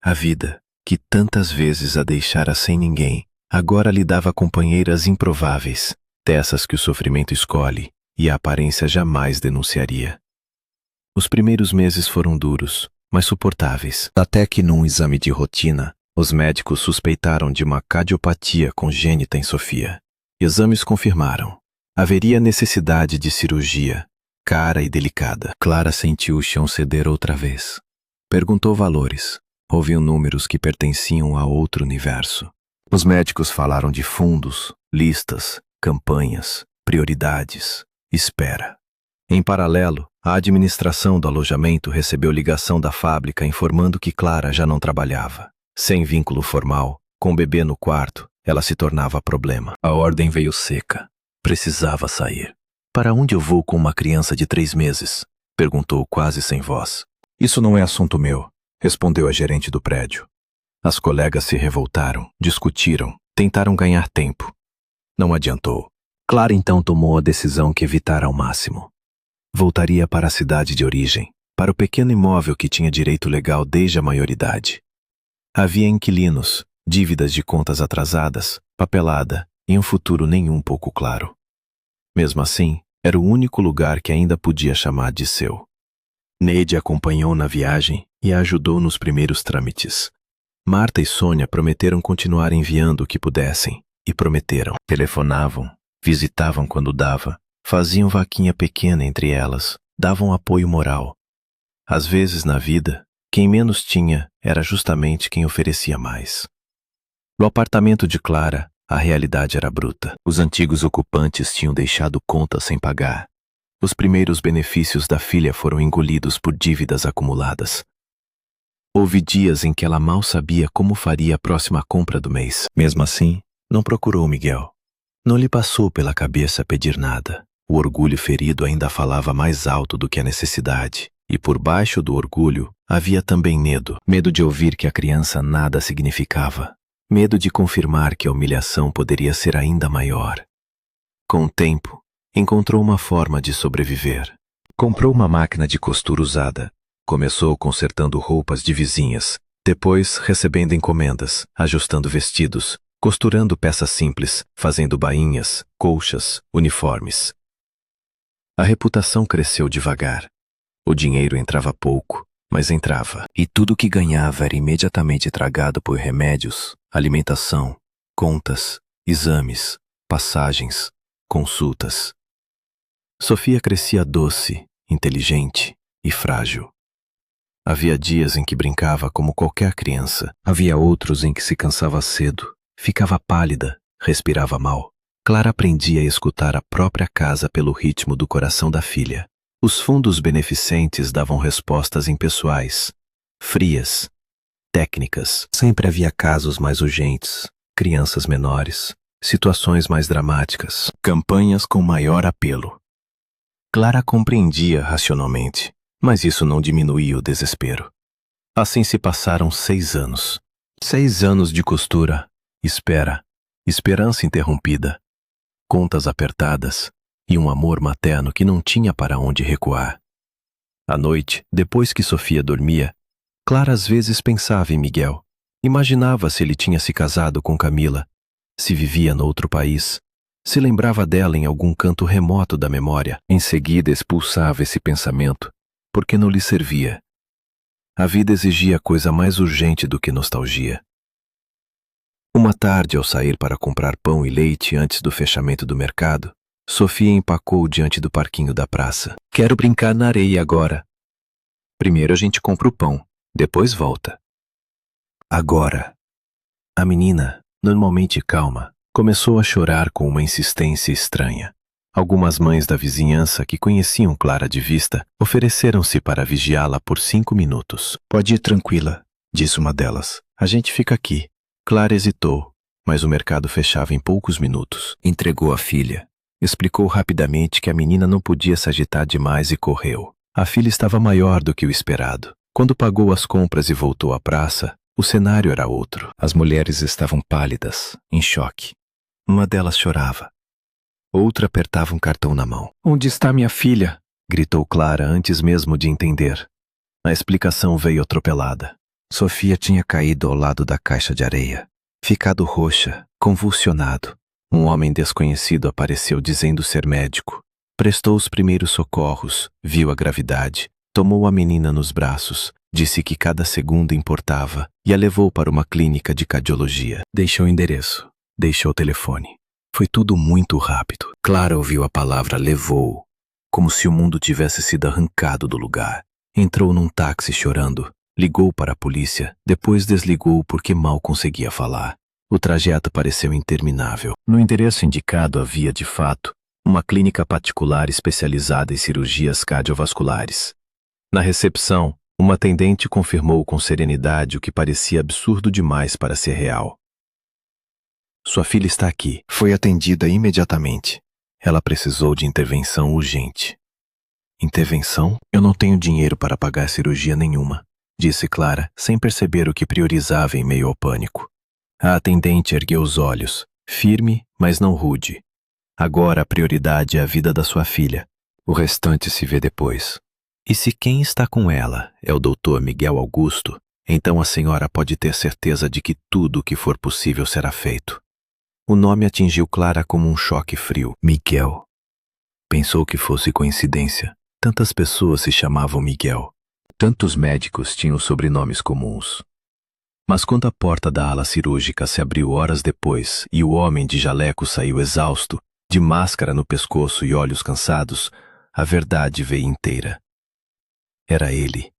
A vida, que tantas vezes a deixara sem ninguém, agora lhe dava companheiras improváveis, dessas que o sofrimento escolhe e a aparência jamais denunciaria. Os primeiros meses foram duros, mas suportáveis, até que num exame de rotina, os médicos suspeitaram de uma cardiopatia congênita em Sofia. Exames confirmaram. Haveria necessidade de cirurgia, cara e delicada. Clara sentiu o chão ceder outra vez. Perguntou valores. Ouviu números que pertenciam a outro universo. Os médicos falaram de fundos, listas, campanhas, prioridades, espera. Em paralelo, a administração do alojamento recebeu ligação da fábrica informando que Clara já não trabalhava. Sem vínculo formal, com o bebê no quarto, ela se tornava problema. A ordem veio seca. Precisava sair. Para onde eu vou com uma criança de 3 meses? Perguntou quase sem voz. Isso não é assunto meu, respondeu a gerente do prédio. As colegas se revoltaram, discutiram, tentaram ganhar tempo. Não adiantou. Clara então tomou a decisão que evitara ao máximo. Voltaria para a cidade de origem, para o pequeno imóvel que tinha direito legal desde a maioridade. Havia inquilinos, dívidas de contas atrasadas, papelada e um futuro nem um pouco claro. Mesmo assim, era o único lugar que ainda podia chamar de seu. Neide acompanhou na viagem e a ajudou nos primeiros trâmites. Marta e Sônia prometeram continuar enviando o que pudessem, e prometeram. Telefonavam, visitavam quando dava, faziam vaquinha pequena entre elas, davam apoio moral. Às vezes na vida, quem menos tinha era justamente quem oferecia mais. No apartamento de Clara, a realidade era bruta. Os antigos ocupantes tinham deixado contas sem pagar. Os primeiros benefícios da filha foram engolidos por dívidas acumuladas. Houve dias em que ela mal sabia como faria a próxima compra do mês. Mesmo assim, não procurou Miguel. Não lhe passou pela cabeça pedir nada. O orgulho ferido ainda falava mais alto do que a necessidade. E por baixo do orgulho havia também medo. Medo de ouvir que a criança nada significava. Medo de confirmar que a humilhação poderia ser ainda maior. Com o tempo, encontrou uma forma de sobreviver. Comprou uma máquina de costura usada. Começou consertando roupas de vizinhas, depois recebendo encomendas, ajustando vestidos, costurando peças simples, fazendo bainhas, colchas, uniformes. A reputação cresceu devagar. O dinheiro entrava pouco, mas entrava, e tudo o que ganhava era imediatamente tragado por remédios, alimentação, contas, exames, passagens, consultas. Sofia crescia doce, inteligente e frágil. Havia dias em que brincava como qualquer criança. Havia outros em que se cansava cedo, ficava pálida, respirava mal. Clara aprendia a escutar a própria casa pelo ritmo do coração da filha. Os fundos beneficentes davam respostas impessoais, frias, técnicas. Sempre havia casos mais urgentes, crianças menores, situações mais dramáticas, campanhas com maior apelo. Clara compreendia racionalmente, mas isso não diminuía o desespero. Assim se passaram 6 anos. 6 anos de costura, espera, esperança interrompida, contas apertadas e um amor materno que não tinha para onde recuar. À noite, depois que Sofia dormia, Clara às vezes pensava em Miguel. Imaginava se ele tinha se casado com Camila, se vivia noutro país, se lembrava dela em algum canto remoto da memória. Em seguida expulsava esse pensamento, porque não lhe servia. A vida exigia coisa mais urgente do que nostalgia. Uma tarde, ao sair para comprar pão e leite antes do fechamento do mercado, Sofia empacou diante do parquinho da praça. Quero brincar na areia agora. Primeiro a gente compra o pão, depois volta. Agora. A menina, normalmente calma, começou a chorar com uma insistência estranha. Algumas mães da vizinhança que conheciam Clara de vista ofereceram-se para vigiá-la por 5 minutos. Pode ir tranquila, disse uma delas. A gente fica aqui. Clara hesitou, mas o mercado fechava em poucos minutos. Entregou a filha. Explicou rapidamente que a menina não podia se agitar demais e correu. A filha estava maior do que o esperado. Quando pagou as compras e voltou à praça, o cenário era outro. As mulheres estavam pálidas, em choque. Uma delas chorava. Outra apertava um cartão na mão. Onde está minha filha? Gritou Clara antes mesmo de entender. A explicação veio atropelada. Sofia tinha caído ao lado da caixa de areia. Ficado roxa, convulsionado. Um homem desconhecido apareceu dizendo ser médico. Prestou os primeiros socorros, viu a gravidade, tomou a menina nos braços, disse que cada segundo importava e a levou para uma clínica de cardiologia. Deixou o endereço, deixou o telefone. Foi tudo muito rápido. Clara ouviu a palavra levou, como se o mundo tivesse sido arrancado do lugar. Entrou num táxi chorando, ligou para a polícia, depois desligou porque mal conseguia falar. O trajeto pareceu interminável. No endereço indicado havia, de fato, uma clínica particular especializada em cirurgias cardiovasculares. Na recepção, uma atendente confirmou com serenidade o que parecia absurdo demais para ser real. Sua filha está aqui. Foi atendida imediatamente. Ela precisou de intervenção urgente. Intervenção? Eu não tenho dinheiro para pagar cirurgia nenhuma, disse Clara, sem perceber o que priorizava em meio ao pânico. A atendente ergueu os olhos, firme, mas não rude. Agora a prioridade é a vida da sua filha. O restante se vê depois. E se quem está com ela é o Dr. Miguel Augusto, então a senhora pode ter certeza de que tudo o que for possível será feito. O nome atingiu Clara como um choque frio. Miguel. Pensou que fosse coincidência. Tantas pessoas se chamavam Miguel. Tantos médicos tinham sobrenomes comuns. Mas quando a porta da ala cirúrgica se abriu horas depois e o homem de jaleco saiu exausto, de máscara no pescoço e olhos cansados, a verdade veio inteira. Era ele.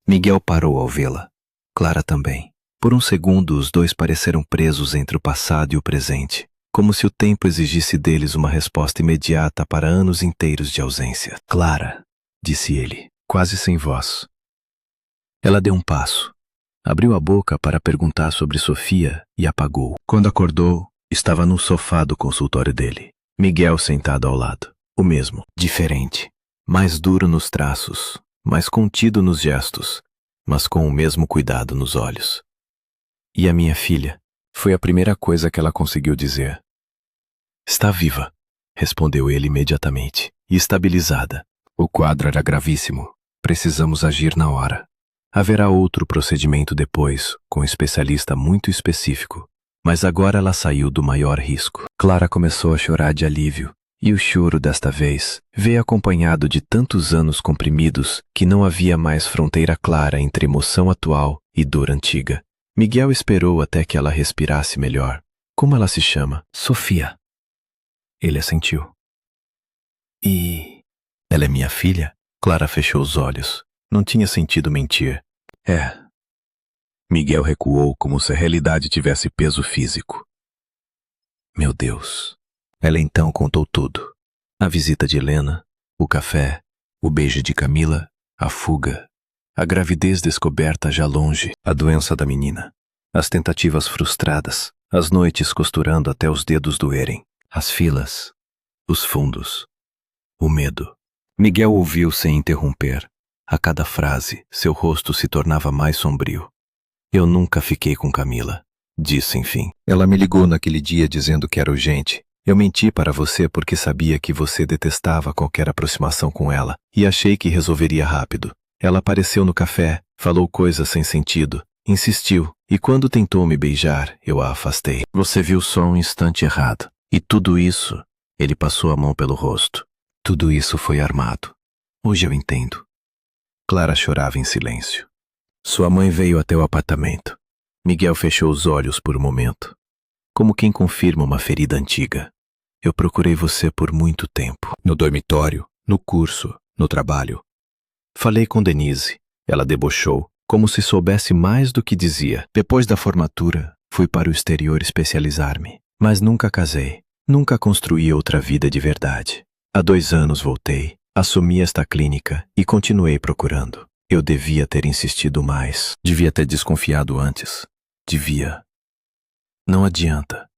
Miguel parou ao vê-la. Clara também. Por um segundo, os dois pareceram presos entre o passado e o presente, como se o tempo exigisse deles uma resposta imediata para anos inteiros de ausência. Clara, disse ele, quase sem voz. Ela deu um passo. Abriu a boca para perguntar sobre Sofia e apagou. Quando acordou, estava no sofá do consultório dele. Miguel sentado ao lado. O mesmo, diferente. Mais duro nos traços, mais contido nos gestos, mas com o mesmo cuidado nos olhos. E a minha filha? Foi a primeira coisa que ela conseguiu dizer. Está viva, respondeu ele imediatamente, e estabilizada. O quadro era gravíssimo. Precisamos agir na hora. Haverá outro procedimento depois, com um especialista muito específico. Mas agora ela saiu do maior risco. Clara começou a chorar de alívio, e o choro desta vez veio acompanhado de tantos anos comprimidos que não havia mais fronteira clara entre emoção atual e dor antiga. Miguel esperou até que ela respirasse melhor. Como ela se chama? Sofia. Ele assentiu. E... ela é minha filha? Clara fechou os olhos. Não tinha sentido mentir. É. Miguel recuou como se a realidade tivesse peso físico. Meu Deus. Ela então contou tudo. A visita de Helena, o café, o beijo de Camila, a fuga, a gravidez descoberta já longe, a doença da menina, as tentativas frustradas, as noites costurando até os dedos doerem, as filas, os fundos, o medo. Miguel ouviu sem interromper. A cada frase, seu rosto se tornava mais sombrio. Eu nunca fiquei com Camila, disse enfim. Ela me ligou naquele dia dizendo que era urgente. Eu menti para você porque sabia que você detestava qualquer aproximação com ela e achei que resolveria rápido. Ela apareceu no café, falou coisas sem sentido, insistiu, e quando tentou me beijar, eu a afastei. Você viu só um instante errado. E tudo isso, ele passou a mão pelo rosto. Tudo isso foi armado. Hoje eu entendo. Clara chorava em silêncio. Sua mãe veio até o apartamento. Miguel fechou os olhos por um momento, como quem confirma uma ferida antiga. Eu procurei você por muito tempo. No dormitório, no curso, no trabalho. Falei com Denise. Ela debochou, como se soubesse mais do que dizia. Depois da formatura, fui para o exterior especializar-me. Mas nunca casei. Nunca construí outra vida de verdade. Há 2 anos voltei, assumi esta clínica e continuei procurando. Eu devia ter insistido mais. Devia ter desconfiado antes. Devia. Não adianta,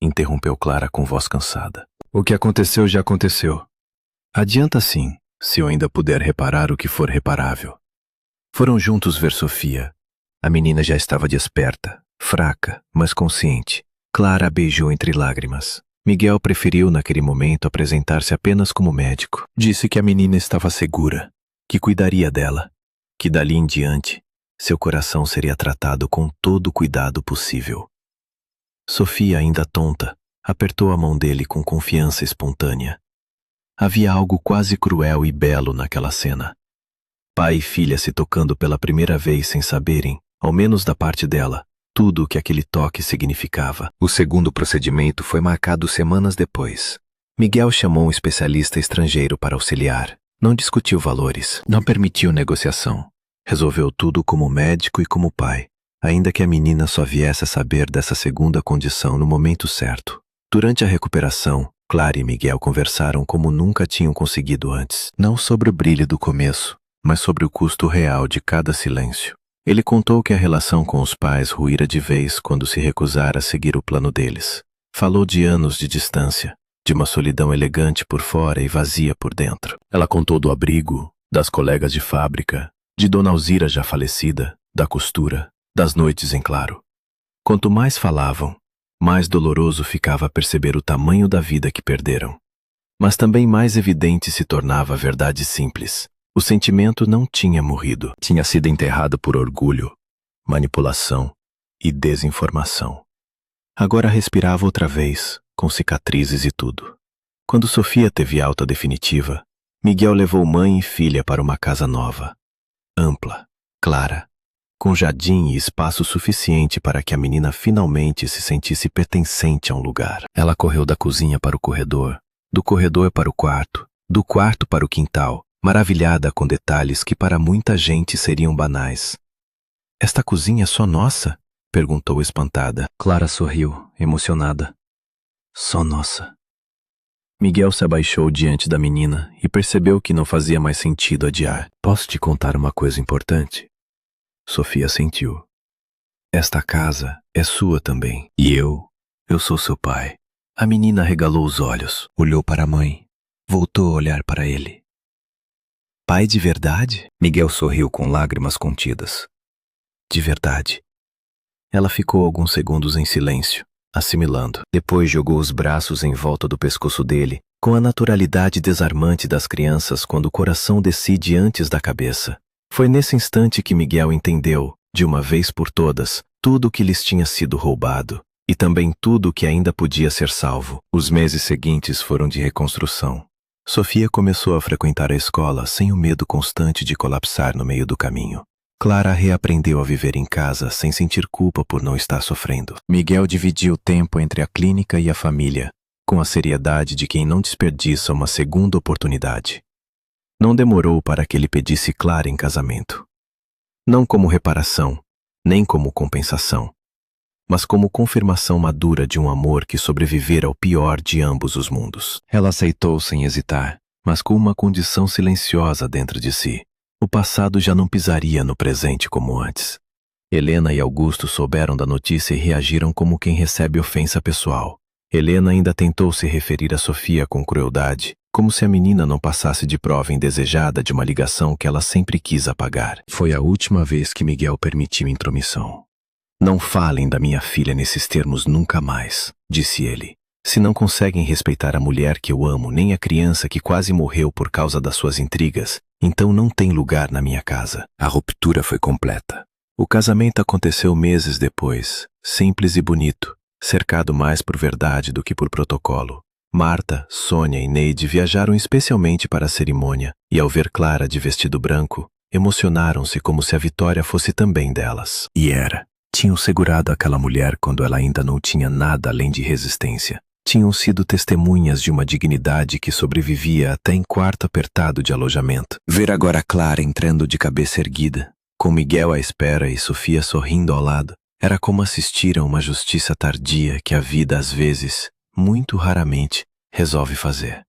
interrompeu Clara com voz cansada. O que aconteceu já aconteceu. Adianta sim, se eu ainda puder reparar o que for reparável. Foram juntos ver Sofia. A menina já estava desperta, fraca, mas consciente. Clara a beijou entre lágrimas. Miguel preferiu naquele momento apresentar-se apenas como médico. Disse que a menina estava segura, que cuidaria dela, que dali em diante seu coração seria tratado com todo o cuidado possível. Sofia, ainda tonta, apertou a mão dele com confiança espontânea. Havia algo quase cruel e belo naquela cena. Pai e filha se tocando pela primeira vez sem saberem, ao menos da parte dela, tudo o que aquele toque significava. O segundo procedimento foi marcado semanas depois. Miguel chamou um especialista estrangeiro para auxiliar. Não discutiu valores, não permitiu negociação. Resolveu tudo como médico e como pai, ainda que a menina só viesse a saber dessa segunda condição no momento certo. Durante a recuperação, Clara e Miguel conversaram como nunca tinham conseguido antes. Não sobre o brilho do começo, mas sobre o custo real de cada silêncio. Ele contou que a relação com os pais ruíra de vez quando se recusara a seguir o plano deles. Falou de anos de distância, de uma solidão elegante por fora e vazia por dentro. Ela contou do abrigo, das colegas de fábrica, de Dona Alzira já falecida, da costura, das noites em claro. Quanto mais falavam, mais doloroso ficava perceber o tamanho da vida que perderam. Mas também mais evidente se tornava a verdade simples. O sentimento não tinha morrido. Tinha sido enterrado por orgulho, manipulação e desinformação. Agora respirava outra vez, com cicatrizes e tudo. Quando Sofia teve alta definitiva, Miguel levou mãe e filha para uma casa nova, ampla, clara, com jardim e espaço suficiente para que a menina finalmente se sentisse pertencente a um lugar. Ela correu da cozinha para o corredor, do corredor para o quarto, do quarto para o quintal, maravilhada com detalhes que para muita gente seriam banais. "Esta cozinha é só nossa?" perguntou espantada. Clara sorriu, emocionada. "Só nossa." Miguel se abaixou diante da menina e percebeu que não fazia mais sentido adiar. "Posso te contar uma coisa importante?" Sofia sentiu. "Esta casa é sua também. E eu sou seu pai." A menina arregalou os olhos, olhou para a mãe, voltou a olhar para ele. "Pai de verdade?" Miguel sorriu com lágrimas contidas. "De verdade." Ela ficou alguns segundos em silêncio, assimilando. Depois jogou os braços em volta do pescoço dele, com a naturalidade desarmante das crianças quando o coração decide antes da cabeça. Foi nesse instante que Miguel entendeu, de uma vez por todas, tudo o que lhes tinha sido roubado, e também tudo o que ainda podia ser salvo. Os meses seguintes foram de reconstrução. Sofia começou a frequentar a escola sem o medo constante de colapsar no meio do caminho. Clara reaprendeu a viver em casa sem sentir culpa por não estar sofrendo. Miguel dividia o tempo entre a clínica e a família, com a seriedade de quem não desperdiça uma segunda oportunidade. Não demorou para que ele pedisse Clara em casamento. Não como reparação, nem como compensação, mas como confirmação madura de um amor que sobrevivera ao pior de ambos os mundos. Ela aceitou sem hesitar, mas com uma condição silenciosa dentro de si. O passado já não pisaria no presente como antes. Helena e Augusto souberam da notícia e reagiram como quem recebe ofensa pessoal. Helena ainda tentou se referir a Sofia com crueldade, como se a menina não passasse de prova indesejada de uma ligação que ela sempre quis apagar. Foi a última vez que Miguel permitiu intromissão. "Não falem da minha filha nesses termos nunca mais", disse ele. "Se não conseguem respeitar a mulher que eu amo, nem a criança que quase morreu por causa das suas intrigas, então não tem lugar na minha casa." A ruptura foi completa. O casamento aconteceu meses depois, simples e bonito, cercado mais por verdade do que por protocolo. Marta, Sônia e Neide viajaram especialmente para a cerimônia e, ao ver Clara de vestido branco, emocionaram-se como se a vitória fosse também delas. E era. Tinham segurado aquela mulher quando ela ainda não tinha nada além de resistência. Tinham sido testemunhas de uma dignidade que sobrevivia até em quarto apertado de alojamento. Ver agora Clara entrando de cabeça erguida, com Miguel à espera e Sofia sorrindo ao lado, era como assistir a uma justiça tardia que a vida às vezes, muito raramente, resolve fazer.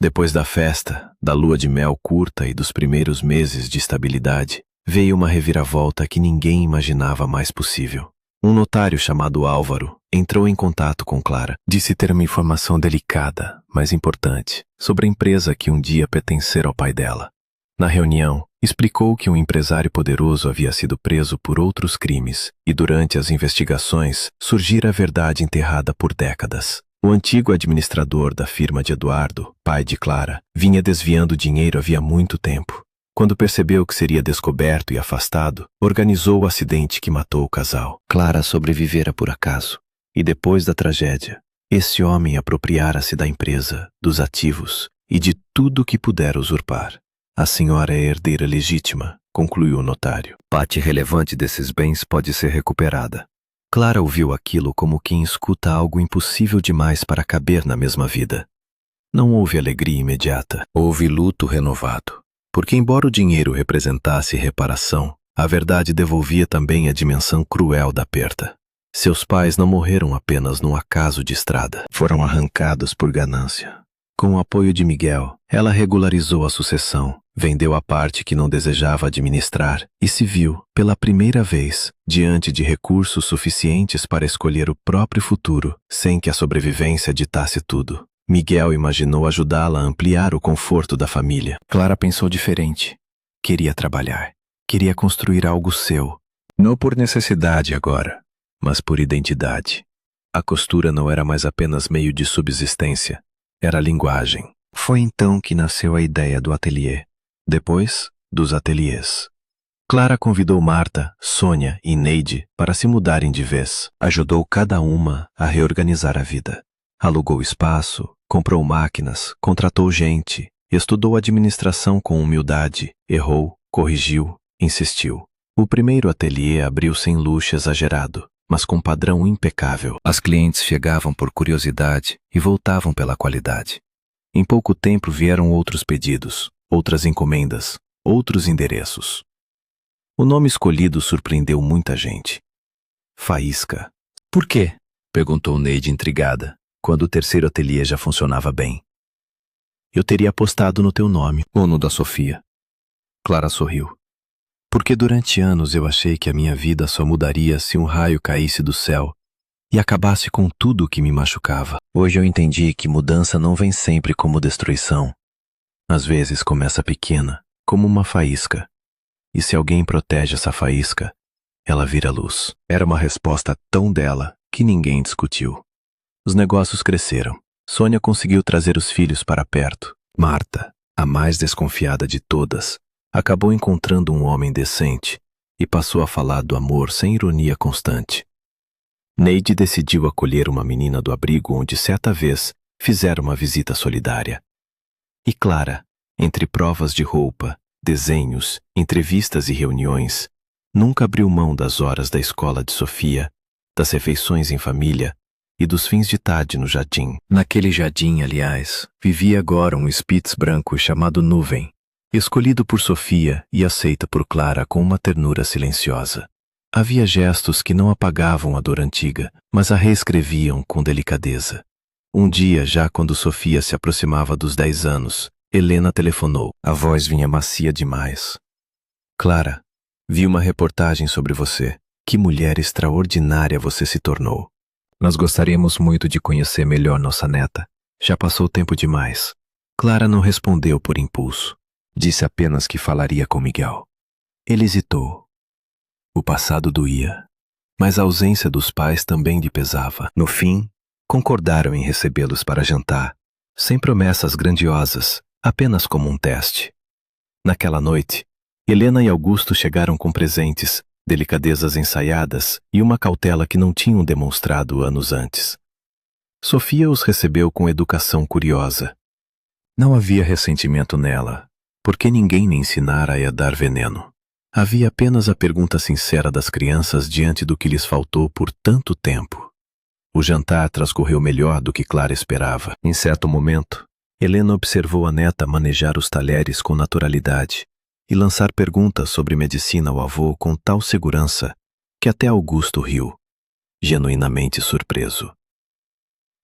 Depois da festa, da lua de mel curta e dos primeiros meses de estabilidade, veio uma reviravolta que ninguém imaginava mais possível. Um notário chamado Álvaro entrou em contato com Clara. Disse ter uma informação delicada, mas importante, sobre a empresa que um dia pertencera ao pai dela. Na reunião, explicou que um empresário poderoso havia sido preso por outros crimes e durante as investigações surgira a verdade enterrada por décadas. O antigo administrador da firma de Eduardo, pai de Clara, vinha desviando dinheiro havia muito tempo. Quando percebeu que seria descoberto e afastado, organizou o acidente que matou o casal. Clara sobrevivera por acaso, e depois da tragédia, esse homem apropriara-se da empresa, dos ativos e de tudo que pudera usurpar. A senhora é herdeira legítima, concluiu o notário. Parte relevante desses bens pode ser recuperada. Clara ouviu aquilo como quem escuta algo impossível demais para caber na mesma vida. Não houve alegria imediata, houve luto renovado. Porque embora o dinheiro representasse reparação, a verdade devolvia também a dimensão cruel da perda. Seus pais não morreram apenas num acaso de estrada, foram arrancados por ganância. Com o apoio de Miguel, ela regularizou a sucessão, vendeu a parte que não desejava administrar e se viu, pela primeira vez, diante de recursos suficientes para escolher o próprio futuro, sem que a sobrevivência ditasse tudo. Miguel imaginou ajudá-la a ampliar o conforto da família. Clara pensou diferente. Queria trabalhar. Queria construir algo seu. Não por necessidade agora, mas por identidade. A costura não era mais apenas meio de subsistência. Era a linguagem. Foi então que nasceu a ideia do ateliê. Depois, dos ateliês. Clara convidou Marta, Sônia e Neide para se mudarem de vez. Ajudou cada uma a reorganizar a vida. Alugou espaço, comprou máquinas, contratou gente, estudou administração com humildade, errou, corrigiu, insistiu. O primeiro ateliê abriu sem luxo exagerado, mas com padrão impecável. As clientes chegavam por curiosidade e voltavam pela qualidade. Em pouco tempo vieram outros pedidos, outras encomendas, outros endereços. O nome escolhido surpreendeu muita gente. Faísca. Por quê? Perguntou Neide intrigada, quando o terceiro ateliê já funcionava bem. Eu teria apostado no teu nome, ou no da Sofia. Clara sorriu. Porque durante anos eu achei que a minha vida só mudaria se um raio caísse do céu e acabasse com tudo o que me machucava. Hoje eu entendi que mudança não vem sempre como destruição. Às vezes começa pequena, como uma faísca. E se alguém protege essa faísca, ela vira luz. Era uma resposta tão dela que ninguém discutiu. Os negócios cresceram. Sônia conseguiu trazer os filhos para perto. Marta, a mais desconfiada de todas, acabou encontrando um homem decente e passou a falar do amor sem ironia constante. Neide decidiu acolher uma menina do abrigo onde certa vez fizeram uma visita solidária. E Clara, entre provas de roupa, desenhos, entrevistas e reuniões, nunca abriu mão das horas da escola de Sofia, das refeições em família e dos fins de tarde no jardim. Naquele jardim, aliás, vivia agora um Spitz branco chamado Nuvem, escolhido por Sofia e aceito por Clara com uma ternura silenciosa. Havia gestos que não apagavam a dor antiga, mas a reescreviam com delicadeza. Um dia, já quando Sofia se aproximava dos 10 anos, Helena telefonou. A voz vinha macia demais. Clara, vi uma reportagem sobre você. Que mulher extraordinária você se tornou. Nós gostaríamos muito de conhecer melhor nossa neta. Já passou tempo demais. Clara não respondeu por impulso. Disse apenas que falaria com Miguel. Ele hesitou. O passado doía, mas a ausência dos pais também lhe pesava. No fim, concordaram em recebê-los para jantar, sem promessas grandiosas, apenas como um teste. Naquela noite, Helena e Augusto chegaram com presentes, delicadezas ensaiadas e uma cautela que não tinham demonstrado anos antes. Sofia os recebeu com educação curiosa. Não havia ressentimento nela, porque ninguém lhe ensinara a dar veneno. Havia apenas a pergunta sincera das crianças diante do que lhes faltou por tanto tempo. O jantar transcorreu melhor do que Clara esperava. Em certo momento, Helena observou a neta manejar os talheres com naturalidade e lançar perguntas sobre medicina ao avô com tal segurança que até Augusto riu, genuinamente surpreso.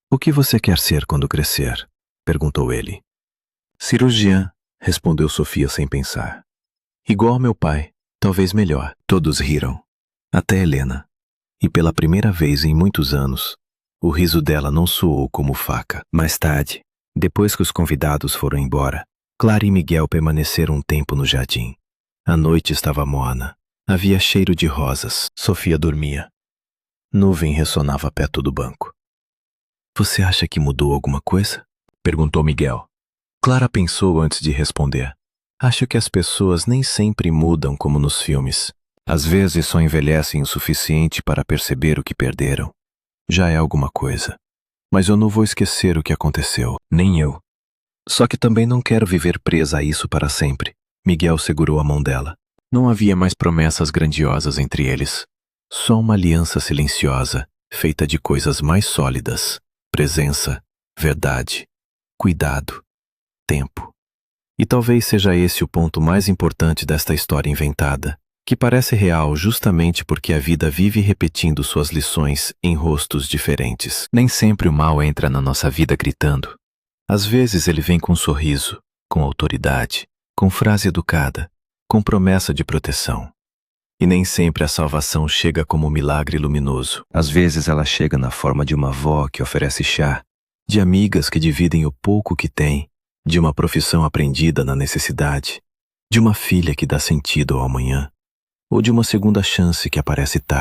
"O que você quer ser quando crescer?" perguntou ele. Cirurgiã, respondeu Sofia sem pensar. Igual ao meu pai, talvez melhor. Todos riram, até Helena. E pela primeira vez em muitos anos, o riso dela não soou como faca. Mais tarde, depois que os convidados foram embora, Clara e Miguel permaneceram um tempo no jardim. A noite estava morna. Havia cheiro de rosas. Sofia dormia. Nuvem ressonava perto do banco. Você acha que mudou alguma coisa? Perguntou Miguel. Clara pensou antes de responder. Acho que as pessoas nem sempre mudam como nos filmes. Às vezes só envelhecem o suficiente para perceber o que perderam. Já é alguma coisa. Mas eu não vou esquecer o que aconteceu. Nem eu. Só que também não quero viver presa a isso para sempre. Miguel segurou a mão dela. Não havia mais promessas grandiosas entre eles. Só uma aliança silenciosa, feita de coisas mais sólidas. Presença, verdade, cuidado, tempo. E talvez seja esse o ponto mais importante desta história inventada, que parece real justamente porque a vida vive repetindo suas lições em rostos diferentes. Nem sempre o mal entra na nossa vida gritando. Às vezes ele vem com sorriso, com autoridade, com frase educada, com promessa de proteção. E nem sempre a salvação chega como um milagre luminoso. Às vezes ela chega na forma de uma avó que oferece chá, de amigas que dividem o pouco que têm, de uma profissão aprendida na necessidade, de uma filha que dá sentido ao amanhã, ou de uma segunda chance que aparece tarde.